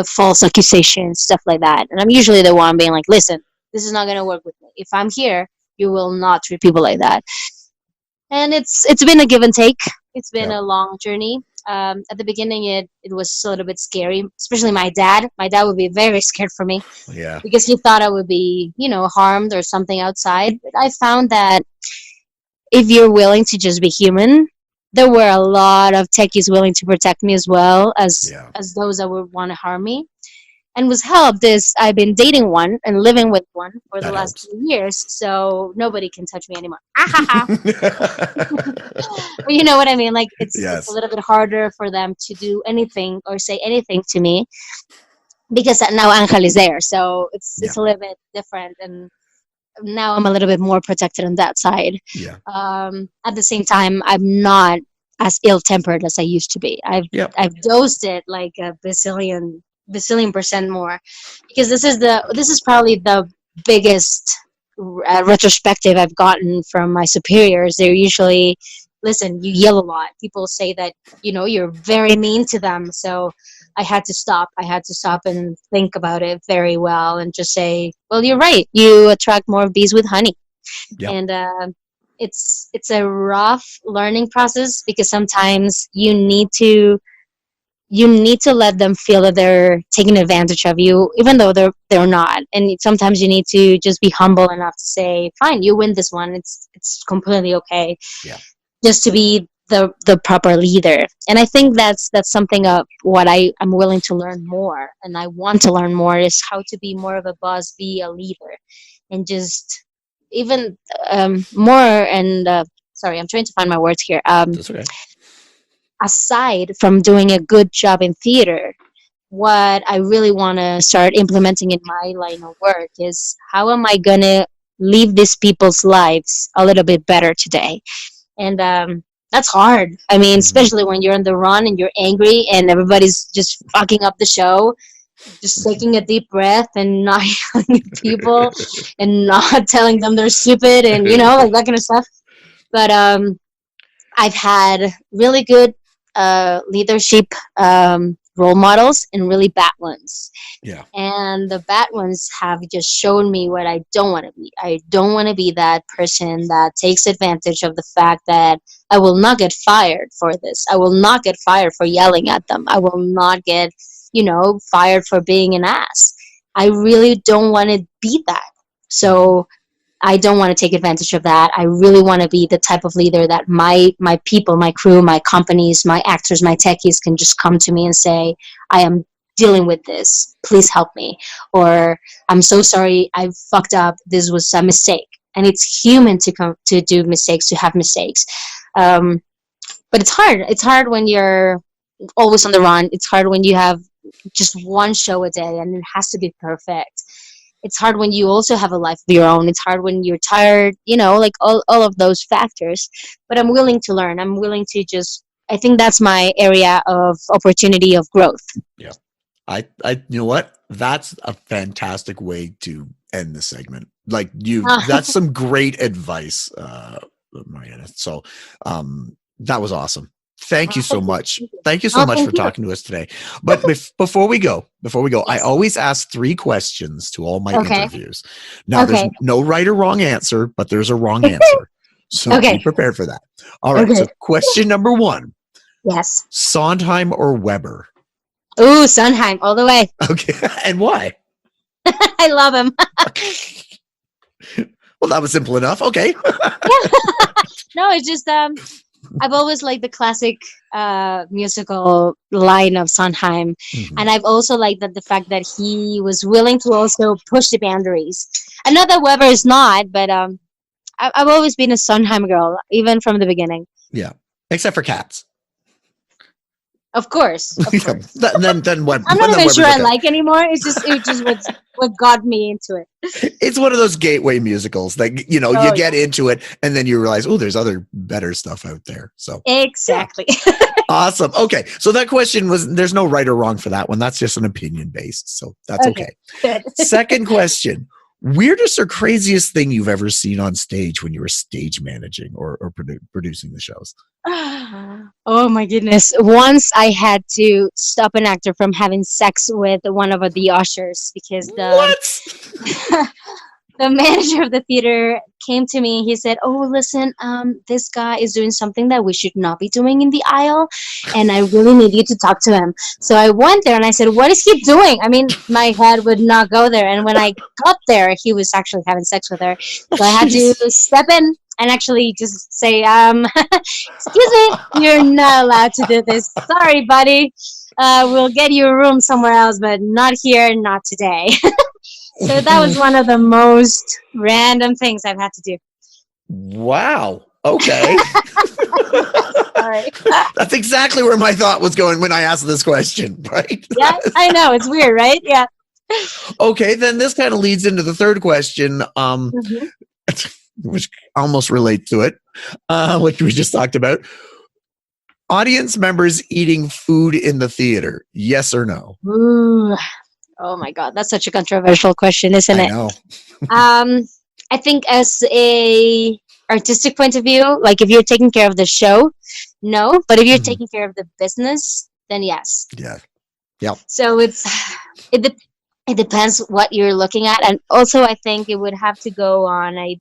false accusations, stuff like that. And I'm usually the one being like, listen, this is not going to work with me. If I'm here, you will not treat people like that. And it's been a give and take. It's been Yep. a long journey. At the beginning, it was a little bit scary, especially my dad. My dad would be very scared for me Yeah. because he thought I would be, harmed or something outside. But I found that if you're willing to just be human, there were a lot of techies willing to protect me as well as Yeah. those that would want to harm me. And was helped is I've been dating one and living with one for the That last helps. 2 years, so nobody can touch me anymore. But you know what I mean? Like it's a Yes. little bit harder for them to do anything or say anything to me because now Angel is there, so Yeah. it's a little bit different, and now I'm a little bit more protected on that side. Yeah. At the same time, I'm not as ill-tempered as I used to be. Yep. I've dosed it like a bazillion percent more, because this is probably the biggest retrospective I've gotten from my superiors. They're usually, listen, you yell a lot. People say that you're very mean to them, so I had to stop. I had to stop and think about it very well and just say, well, you're right. You attract more bees with honey. Yep. And it's a rough learning process because sometimes you need to let them feel that they're taking advantage of you, even though they're not. And sometimes you need to just be humble enough to say, fine, you win this one. It's completely okay. Yeah. Just to be the proper leader. And I think that's something of what I'm willing to learn more, and I want to learn more, is how to be more of a boss, be a leader, and just even more. And sorry, I'm trying to find my words here. That's okay. Aside from doing a good job in theater, what I really want to start implementing in my line of work is how am I gonna leave these people's lives a little bit better today. And that's hard. I mean, Mhm. especially when you're on the run and you're angry and everybody's just fucking up the show, just taking a deep breath and not yelling at people and not telling them they're stupid and like that kind of stuff. But I've had really good leadership role models and really bad ones. Yeah. And the bad ones have just shown me what I don't want to be. I don't want to be that person that takes advantage of the fact that I will not get fired for this. I will not get fired for yelling at them. I will not get, fired for being an ass. I really don't want to be that. So I don't want to take advantage of that. I really want to be the type of leader that my people, my crew, my companies, my actors, my techies can just come to me and say, I am dealing with this. Please help me. Or I'm so sorry, I fucked up. This was a mistake. And it's human to do mistakes, to have mistakes. But it's hard. It's hard when you're always on the run. It's hard when you have just one show a day and it has to be perfect. It's hard when you also have a life of your own. It's hard when you're tired, like all of those factors. But I'm willing to learn. I'm willing to I think that's my area of opportunity of growth. Yeah. I you know what? That's a fantastic way to end the segment. Like that's some great advice, Mariana. So, that was awesome. Thank you so much. Thank you so much for talking to us today. But before we go, yes. I always ask 3 questions to all my interviews. Now, there's no right or wrong answer, but there's a wrong answer. So be prepared for that. All right. So question number 1. Yes. Sondheim or Weber? Ooh, Sondheim all the way. Okay. And why? I love him. Well, that was simple enough. Okay. No, it's just I've always liked the classic musical line of Sondheim, and I've also liked the fact that he was willing to also push the boundaries. I know that Weber is not, but I've always been a Sondheim girl, even from the beginning. Yeah, except for Cats. Of course. Then Weber. I'm not even sure I like anymore. It's just what got me into it. It's one of those gateway musicals that you get into it and then you realize, oh, there's other better stuff out there. So exactly. Awesome. Okay, so that question there's no right or wrong for that one. That's just an opinion based. So that's okay. Good. Second question. Weirdest or craziest thing you've ever seen on stage when you were stage managing or producing the shows? Oh my goodness. Once I had to stop an actor from having sex with one of the ushers because the manager of the theater came to me. He said, "Oh, listen, this guy is doing something that we should not be doing in the aisle, and I really need you to talk to him." So I went there and I said, "What is he doing?" I mean, my head would not go there. And when I got there, he was actually having sex with her. So I had to step in and actually just say, "Excuse me, you're not allowed to do this. Sorry, buddy. We'll get you a room somewhere else, but not here, not today." So that was one of the most random things I've had to do. Wow. Okay. Sorry. That's exactly where my thought was going when I asked this question, right? Yeah, I know. It's weird, right? Yeah. Okay, then this kind of leads into the third question, which almost relates to it, which we just talked about. Audience members eating food in the theater, yes or no? Ooh. Oh my God, that's such a controversial question, isn't it? I know. I think as a artistic point of view, like if you're taking care of the show, no. But if you're taking care of the business, then yes. Yeah. Yeah. So it depends what you're looking at, and also I think it would have to go on a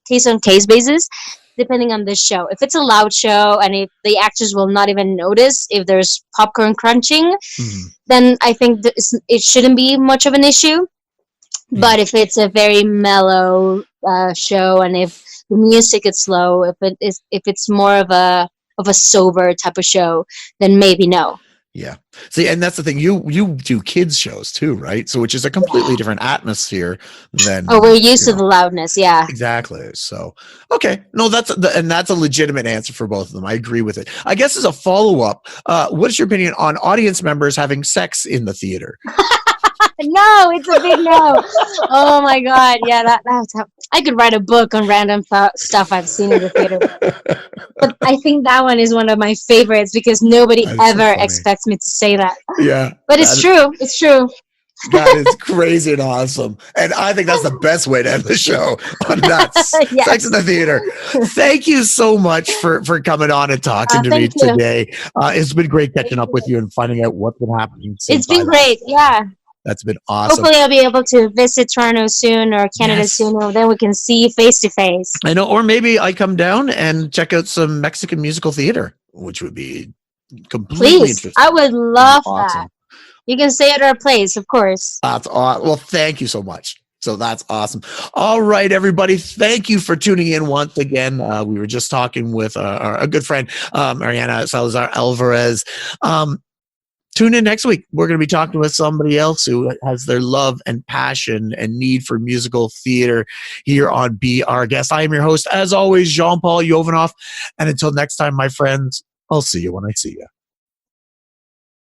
case basis. Depending on the show. If it's a loud show and if the actors will not even notice if there's popcorn crunching, then I think it shouldn't be much of an issue. But if it's a very mellow show and if the music is slow, if it's more of a sober type of show, then maybe no. Yeah. See, and that's the thing. You do kids shows too, right? So which is a completely different atmosphere than. Oh, we're used to the loudness. Yeah. Exactly. So, okay. No, that's a legitimate answer for both of them. I agree with it. I guess as a follow-up, what is your opinion on audience members having sex in the theater? No, it's a big no. Oh my God. Yeah, I could write a book on random stuff I've seen in the theater. But I think that one is one of my favorites because nobody ever expects me to say that. Yeah. But it's true. It's true. That is crazy and awesome. And I think that's the best way to end the show on that. Yes. Sex in the theater. Thank you so much for coming on and talking to me today. It's been great catching up with you and finding out what's been happening. It's been great. Yeah. That's been awesome. Hopefully I'll be able to visit Toronto soon or Canada soon, and then we can see face to face. I know, or maybe I come down and check out some Mexican musical theater, which would be completely interesting. I would love that. You can stay at our place, of course. That's awesome. Well, thank you so much. So that's awesome. All right, everybody. Thank you for tuning in once again. We were just talking with a good friend, Mariana Salazar Alvarez. Tune in next week. We're going to be talking with somebody else who has their love and passion and need for musical theater here on Be Our Guest. I am your host, as always, Jean-Paul Jovanoff. And until next time, my friends, I'll see you when I see you.